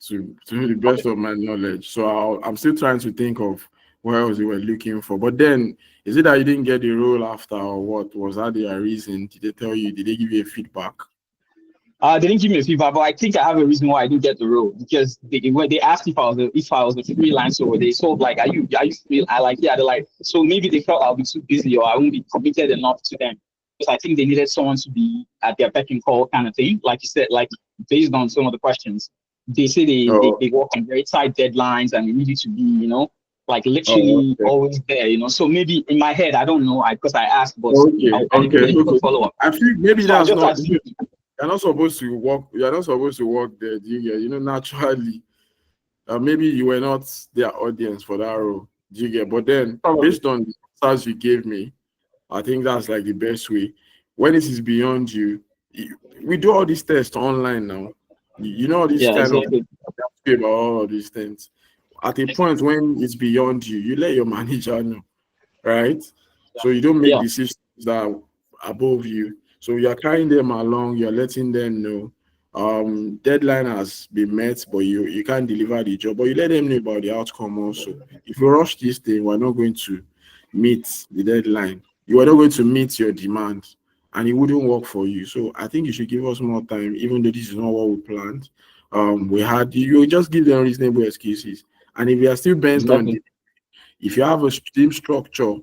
to the best of my knowledge. So I'm still trying to think of what else you were looking for. But then, is it that you didn't get the role after, or what was that their reason? Did they tell you? Did they give you a feedback? They didn't give me a feedback, but I think I have a reason why I didn't get the role, because when they asked if I was a freelancer, they told like, are you free? I like, yeah. They're like, so maybe they felt I'll be too busy or I won't be committed enough to them, because I think they needed someone to be at their beck and call kind of thing. Like you said, like based on some of the questions, they say Oh, they work on very tight deadlines and they need you to be, like oh, literally okay. always there, So maybe in my head, I don't know, because I asked, but I didn't Okay. really follow up. I think maybe So I that's just not. assumed. You're not supposed to work. You're not supposed to work there. Do you get? Naturally, maybe you were not their audience for that role. Do you get? But then, Probably. based on the answers you gave me, I think that's like the best way. When it is beyond you, we do all these tests online now. You know this Yeah, kind of exactly. about all of these things. At a point when it's beyond you, you let your manager know, right? So you don't make Yeah. decisions that are above you. So you're carrying them along, you're letting them know. Deadline has been met, but you can't deliver the job, but you let them know about the outcome also. If you rush this thing, we're not going to meet the deadline. You are not going to meet your demand, and it wouldn't work for you. So I think you should give us more time, even though this is not what we planned. We had you just give them reasonable excuses, and if you are still bent on Exactly. if you have a team structure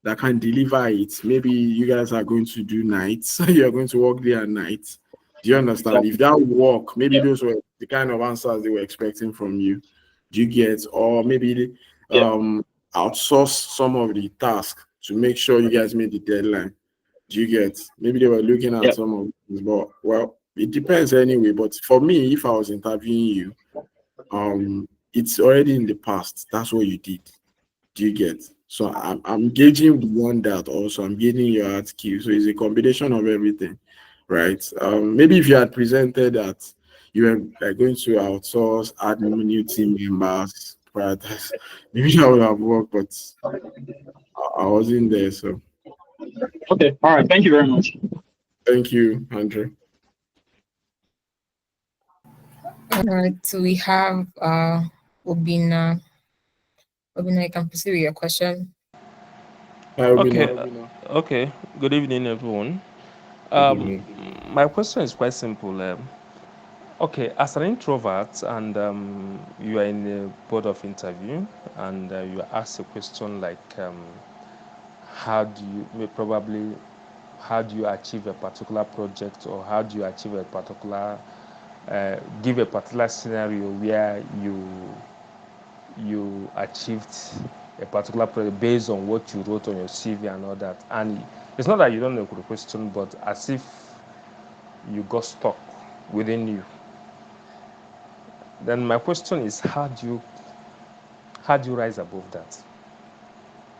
that can deliver it, maybe you guys are going to do nights, you're going to work day and night. Do you understand? If Exactly. that would work, maybe Yeah. those were the kind of answers they were expecting from you. Do you get? Or maybe Yeah. outsource some of the tasks to make sure you guys meet the deadline. Do you get? Maybe they were looking at Yeah. some of these, but well, it depends anyway. But for me, if I was interviewing you, it's already in the past. That's what you did. Do you get? So I'm gauging beyond that also. I'm gauging your hard skill. So it's a combination of everything, right? Maybe if you had presented that you were like going to outsource, add new team members, prioritize, maybe that would have worked, but I wasn't there. So Okay. All right. Thank you very much. thank you, Andrew. All right, so we have Obina. Obina, you can proceed with your question. Hi, Okay, Obina. okay. Good evening, everyone. Good Um, evening. my question is quite simple. Okay, as an introvert and you are in a board of interview and you ask a question like, how do you probably how do you achieve a particular project, or how do you achieve a particular give a particular scenario where you achieved a particular project based on what you wrote on your CV and all that. And it's not that you don't know the question, but as if you got stuck within you. Then my question is, how do you rise above that?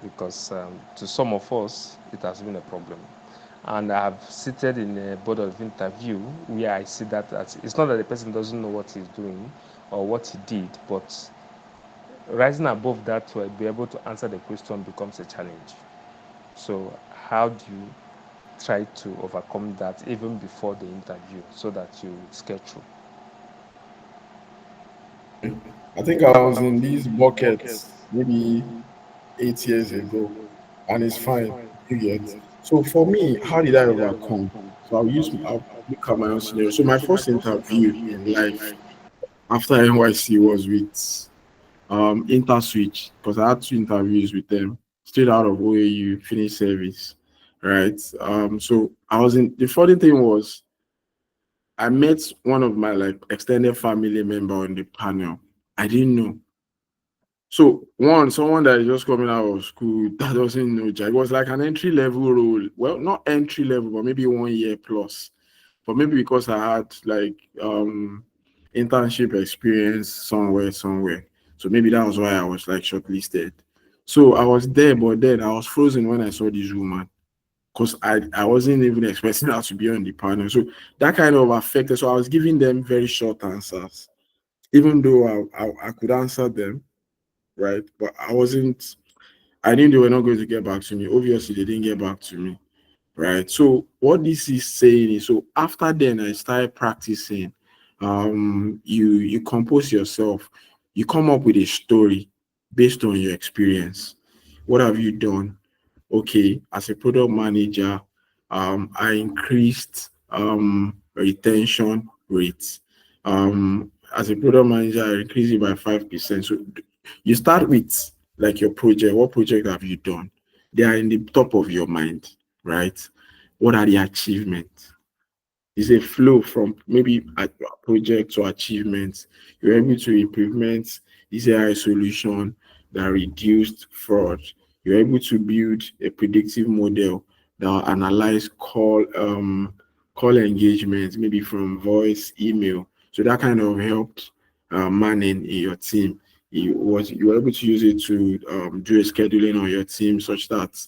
Because to some of us, it has been a problem. And I have seated in a board of interview where I see that it's not that the person doesn't know what he's doing or what he did, but rising above that to be able to answer the question becomes a challenge. So how do you try to overcome that even before the interview so that you scale through? I think I was in these buckets maybe 8 years ago, and it's fine. You get. So for me, how did I overcome? So I'll look at my own scenario. So my first interview in life after NYC was with InterSwitch, because I had two interviews with them straight out of OAU, finished service, right? So I was in. The funny thing was, I met one of my like extended family member on the panel. I didn't know. So someone that is just coming out of school that doesn't know Jack. It was like an entry level role. Well, not entry level, but maybe 1 year plus. But maybe because I had like internship experience somewhere. So maybe that was why I was like shortlisted. So I was there, but then I was frozen when I saw this woman because I wasn't even expecting her to be on the panel. So that kind of affected. So I was giving them very short answers, even though I could answer them, right? But I knew they were not going to get back to me. Obviously, they didn't get back to me, right? So what this is saying is, so after then I started practicing. You compose yourself, you come up with a story based on your experience. What have you done? Okay, as a product manager, I increased retention rates. As a product manager, I increased it by 5%. So you start with like your project. What project have you done? They are in the top of your mind, right? What are the achievements? It's a flow from maybe a project to achievements. You're able to implement this AI solution that reduced fraud. You're able to build a predictive model that will analyze call engagement, maybe from voice, email. So that kind of helped manning in your team. You were able to use it to do a scheduling on your team such that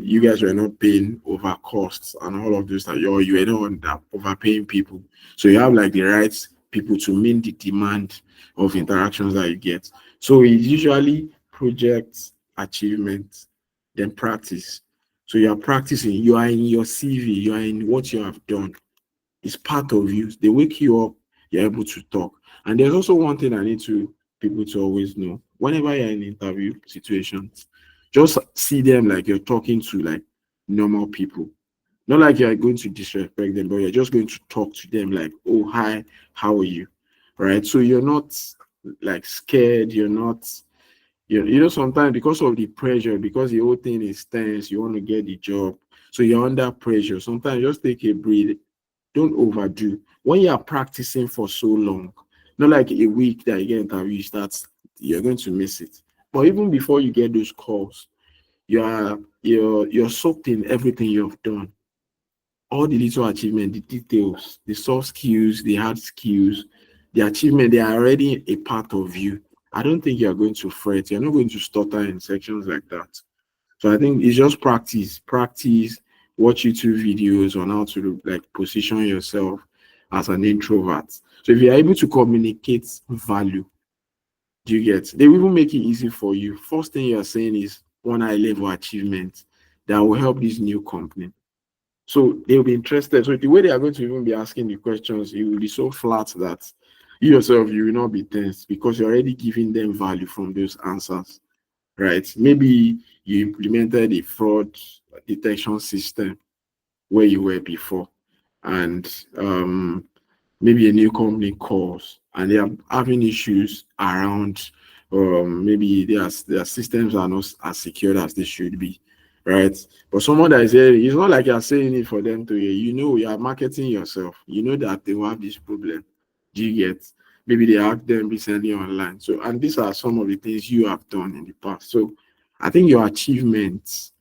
you guys were not paying over costs and all of this that you were not overpaying people. So you have like the right people to meet the demand of interactions that you get. So it's usually project achievement, then practice. So you are practicing, you are in your CV, you are in what you have done. It's part of you. They wake you up, you're able to talk. And there's also one thing I need to people to always know. Whenever you're in interview situations, just see them like you're talking to like normal people. Not like you're going to disrespect them, but you're just going to talk to them like, oh hi, how are you? Right. So you're not like scared, you're not sometimes because of the pressure, because the whole thing is tense, you want to get the job. So you're under pressure. Sometimes just take a breathe. Don't overdo. When you are practicing for so long, not like a week that you get interview starts, you're going to miss it. But even before you get those calls, you're soaked in everything you've done. All the little achievement, the details, the soft skills, the hard skills, the achievement, they are already a part of you. I don't think you're going to fret. You're not going to stutter in sections like that. So I think it's just practice, watch YouTube videos on how to like position yourself as an introvert. So if you're able to communicate value, do you get? They will even make it easy for you. First thing you're saying is one high level achievement that will help this new company. So they'll be interested. So the way they are going to even be asking the questions, it will be so flat that you yourself you will not be tense because you're already giving them value from those answers, right? Maybe you implemented a fraud detection system where you were before, and maybe a new company calls and they are having issues around maybe their systems are not as secure as they should be, right? But someone that is here, it's not like you're saying it for them to hear. You are marketing yourself. You know that they will have this problem. Do you get? Maybe they asked them recently online. So, and these are some of the things you have done in the past. So, I think your achievements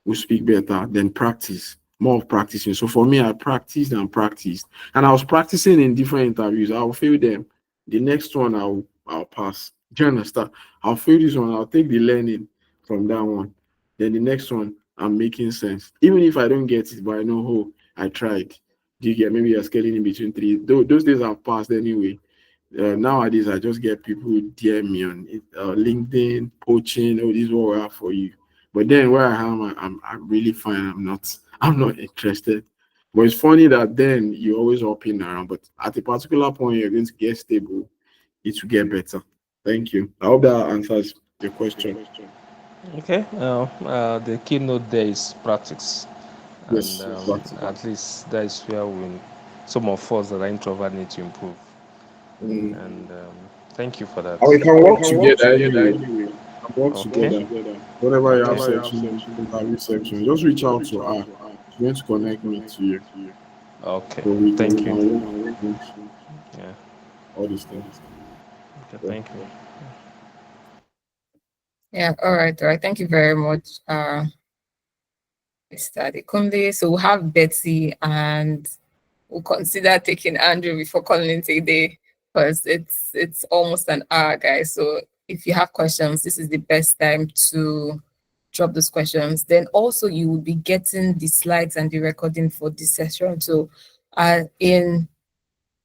will speak better than practice, more of practicing. So for me, I practiced and practiced, and I was practicing in different interviews. I'll fail them. The next one, I'll pass. Do you understand? I'll fail this one. I'll take the learning from that one. Then the next one, I'm making sense. Even if I don't get it, but I know, oh, I tried. Do you get? Maybe you're scaling in between three. Those days have passed anyway. Nowadays, I just get people who DM me on LinkedIn, poaching. Oh, this is what we have for you. But then where I am, I'm really fine. I'm not interested. But it's funny that then you're always hopping around. But at a particular point, you're going to get stable. it will get better. Thank you. I hope that answers the question. Okay. The keynote there is practice, Yes, and practice. at least that is where some of us that are introvert need to improve. And thank you for that. And we can work together anyway. Work Okay. together. Whenever you have Okay. section, interview section, just reach out to her. She's going to connect me to you. Okay. So we Thank can you. work Yeah. all these things. Okay. Thank you. Yeah, all right. Thank you very much, Mr. Adekunle. So we'll have Betsy and we'll consider taking Andrew before calling it a day because it's almost an hour, guys. So if you have questions, this is the best time to drop those questions. Then also you will be getting the slides and the recording for this session. So in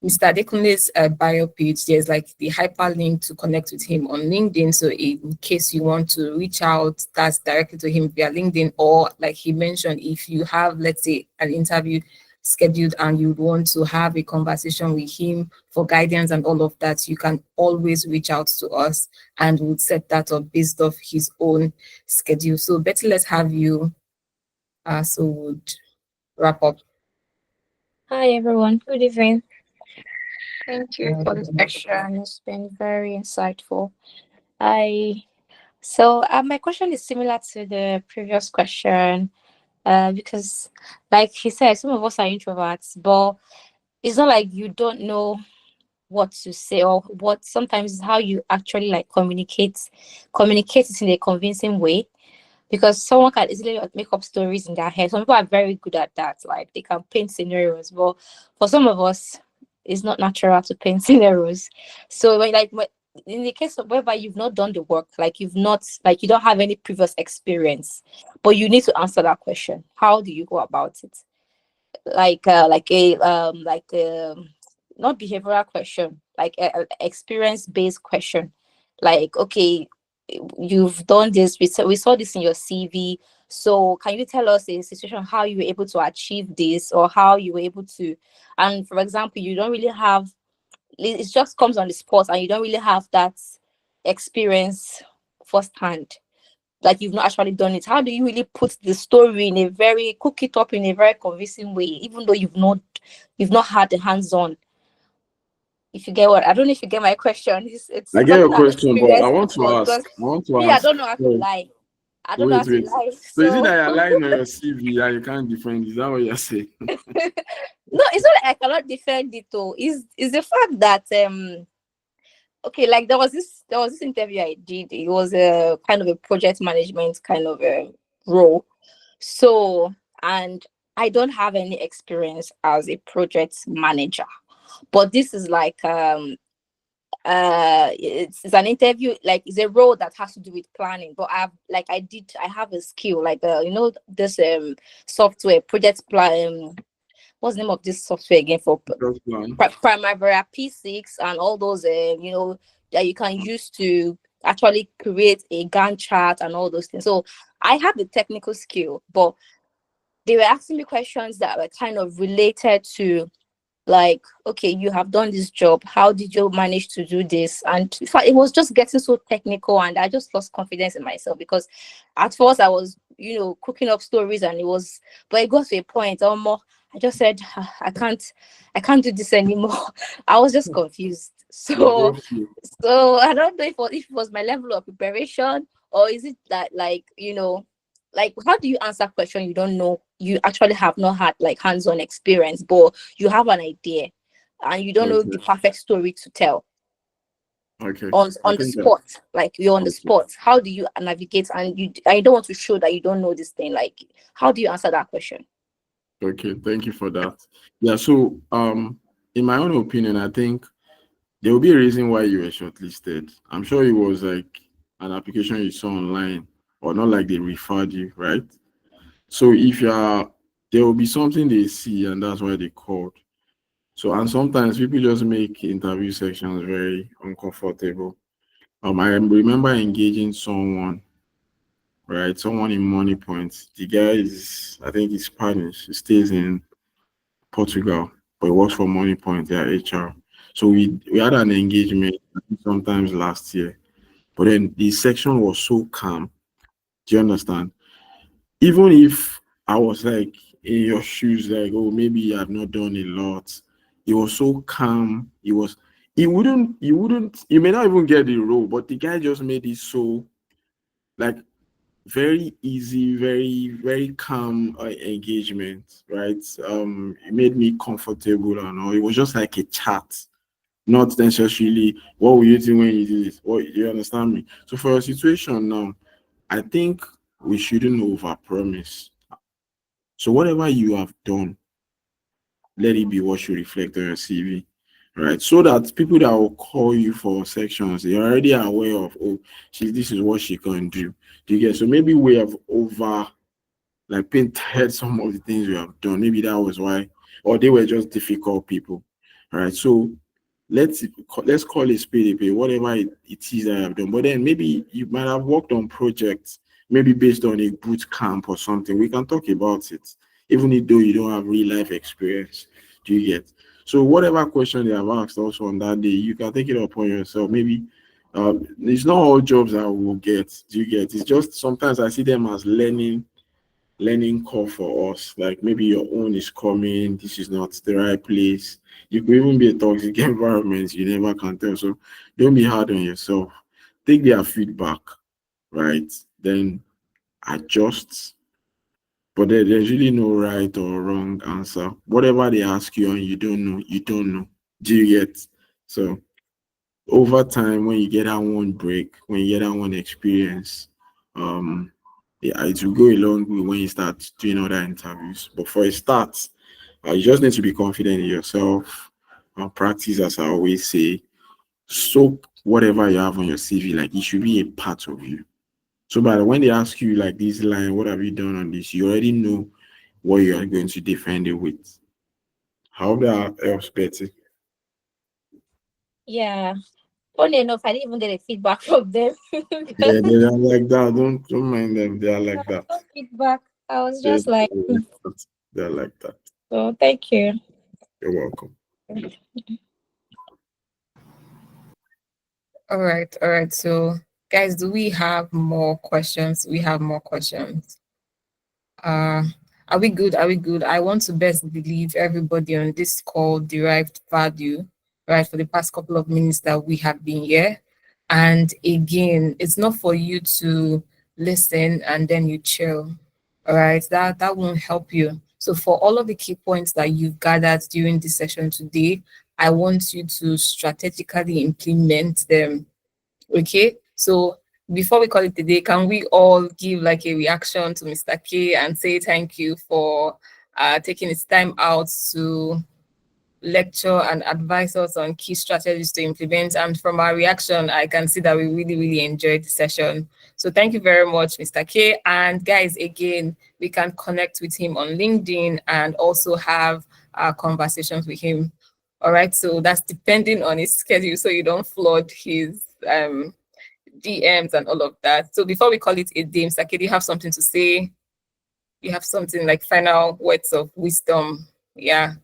Mr. Adekunle's bio page, there's like the hyperlink to connect with him on LinkedIn. So in case you want to reach out, that's directly to him via LinkedIn, or like he mentioned, if you have, let's say, an interview scheduled and you'd want to have a conversation with him for guidance and all of that, you can always reach out to us and we'll set that up based off his own schedule. So Betty, let's have you. So we'll wrap up. Hi everyone, good evening. Thank you for the session. It's been very insightful. My question is similar to the previous question, because like he said, some of us are introverts, but it's not like you don't know what to say or what. Sometimes how you actually like communicate it in a convincing way, because someone can easily make up stories in their head. Some people are very good at that, like they can paint scenarios, but for some of us it's not natural to paint scenarios. So in the case of whereby you've not done the work, like you don't have any previous experience, but you need to answer that question, how do you go about it? Not behavioral question, like a experience based question, like, okay, you've done this, we saw this in your CV, so can you tell us a situation how you were able to achieve this, or how you were able to. And for example, you don't really have, it just comes on the spot and you don't really have that experience firsthand, like you've not actually done it. How do you really put the story in a very, cook it up in a very convincing way, even though you've not had the hands-on? If you get what, I don't know if you get my question. It's I get your something I've question, but I want experienced to before, ask. because I don't know how to lie. I don't know how Wait, to wait. lie. So is it So that you're lying on your CV and you can't defend? Is that what you're saying? no, it's not like I cannot defend it though. Is the fact that okay, like there was this interview I did. It was a kind of a project management kind of a role. So, and I don't have any experience as a project manager, but this is like it's an interview, like it's a role that has to do with planning, but I have a skill, like this software project plan. What's the name of this software again for Primavera P6 and all those that you can use to actually create a Gantt chart and all those things. So I have the technical skill, but they were asking me questions that were kind of related to, like, okay, you have done this job, how did you manage to do this? And in fact, it was just getting so technical and I just lost confidence in myself, because at first I was cooking up stories, and but it got to a point I just said, I can't do this anymore. I was just confused. So I don't know if it was my level of preparation, or is it that, like, like, how do you answer question you don't know, you actually have not had like hands-on experience, but you have an idea and you don't know the perfect story to tell on the spot, like you're on the spot. How do you navigate, and I don't want to show that you don't know this thing, like how do you answer that question? Okay, thank you for that. Yeah, so in my own opinion, I think there will be a reason why you were shortlisted. I'm sure it was like an application you saw online, or not like they referred you, right? So if there will be something they see, and that's why they called. So, and sometimes people just make interview sections very uncomfortable. I remember engaging someone, right? Someone in Money Point. The guy I think he's Spanish. He stays in Portugal, but he works for Money Point, their HR. So we had an engagement sometimes last year, but then the section was so calm. Do you understand? Even if I was like in your shoes, like, oh, maybe you have not done a lot. It was so calm. You may not even get the role, but the guy just made it so like very easy, very, very calm engagement, right? It made me comfortable and all. It was just like a chat, not necessarily what will you do when you do this? What you understand me? So for a situation now, I think we shouldn't overpromise. So whatever you have done, let it be what should reflect on your CV, right? So that people that will call you for sections, they're already aware of, oh, this is what she can do. Do you get? So maybe we have like painted some of the things we have done. Maybe that was why, or they were just difficult people, right? So let's call it spade a spade, whatever it is that I have done. But then maybe you might have worked on projects, maybe based on a boot camp or something. We can talk about it, even though you don't have real life experience. Do you get? So whatever question they have asked also on that day, you can take it upon yourself. Maybe it's not all jobs that we'll get. Do you get? It's just sometimes I see them as learning call for us. Like maybe your own is coming, this is not the right place. You could even be a toxic environment, you never can tell. So don't be hard on yourself. Take their feedback, right? Then adjust. But there's really no right or wrong answer. Whatever they ask you and you don't know, you don't know. Do you get? So over time, when you get that one break, when you get that one experience, yeah, it will go a long way when you start doing other interviews. But for a start, you just need to be confident in yourself. Practice, as I always say, soak whatever you have on your CV, like it should be a part of you. So by when they ask you like this line, what have you done on this? You already know what you are going to defend it with. How that helps, Betty? Yeah. Funny enough, I didn't even get a feedback from them. Yeah, they are like that. Don't mind them. They are like that. No feedback. I was They- just like, They're like that. so thank you. You're welcome. All right. So, guys, do we have more questions? We have more questions. Are we good? Are we good? I want to best believe everybody on this call derived value, right, for the past couple of minutes that we have been here. And again, it's not for you to listen and then you chill. All right, that won't help you. So for all of the key points that you've gathered during this session today, I want you to strategically implement them. Okay, so before we call it a day, can we all give like a reaction to Mr. K and say thank you for taking his time out to lecture and advise us on key strategies to implement? And from our reaction, I can see that we really, really enjoyed the session. So thank you very much, Mr. K. And guys, again, we can connect with him on LinkedIn and also have conversations with him. All right, so that's depending on his schedule, so you don't flood his DMs and all of that. So before we call it a day, Mr. K, do you have something to say? You have something like final words of wisdom? Yeah.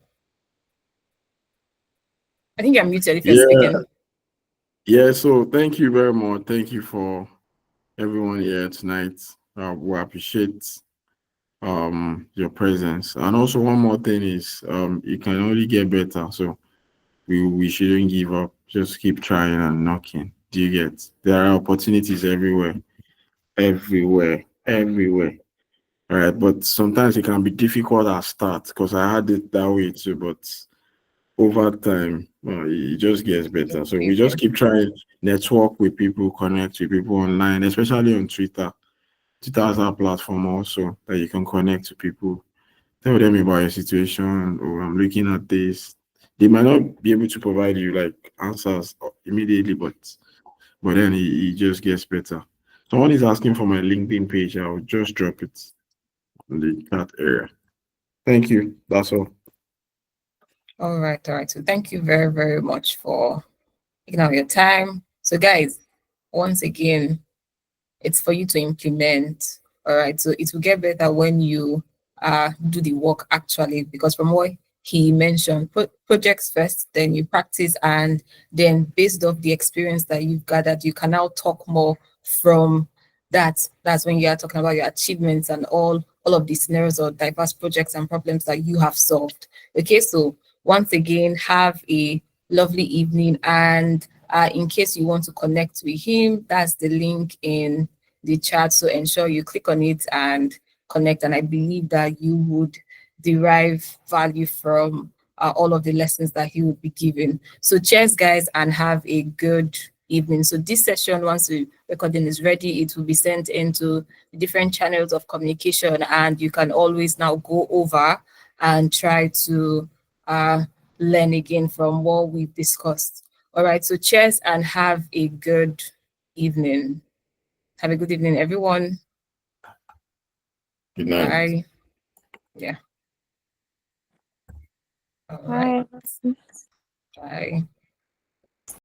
I think you're muted if you're speaking. Yeah, so thank you very much. Thank you for everyone here tonight. We appreciate your presence. And also one more thing is you can only get better. So we shouldn't give up. Just keep trying and knocking. Do you get? There are opportunities everywhere. All right, but sometimes it can be difficult at start because I had it that way too, but over time, it just gets better. So we just keep trying, network with people, connect with people online, especially on Twitter. Twitter has a platform also that you can connect to people. Tell them about your situation, or I'm looking at this. They might not be able to provide you like answers immediately, but then it just gets better. Someone is asking for my LinkedIn page. I'll just drop it in the chat area. Thank you. That's all. All right. So thank you very, very much for taking out your time. So guys, once again, it's for you to implement. All right. So it will get better when you do the work actually, because from what he mentioned. Put projects first, then you practice, and then based off the experience that you've gathered, you can now talk more from that. That's when you are talking about your achievements and all of the scenarios or diverse projects and problems that you have solved. Okay, so once again, have a lovely evening, and in case you want to connect with him, that's the link in the chat, so ensure you click on it and connect, and I believe that you would derive value from all of the lessons that he will be giving. So cheers guys, and have a good evening. So this session, once the recording is ready, it will be sent into different channels of communication, and you can always now go over and try to learn again from what we've discussed. All right, so cheers and have a good evening. Have a good evening, everyone. Good night. Bye. Yeah. All right. Bye. Bye.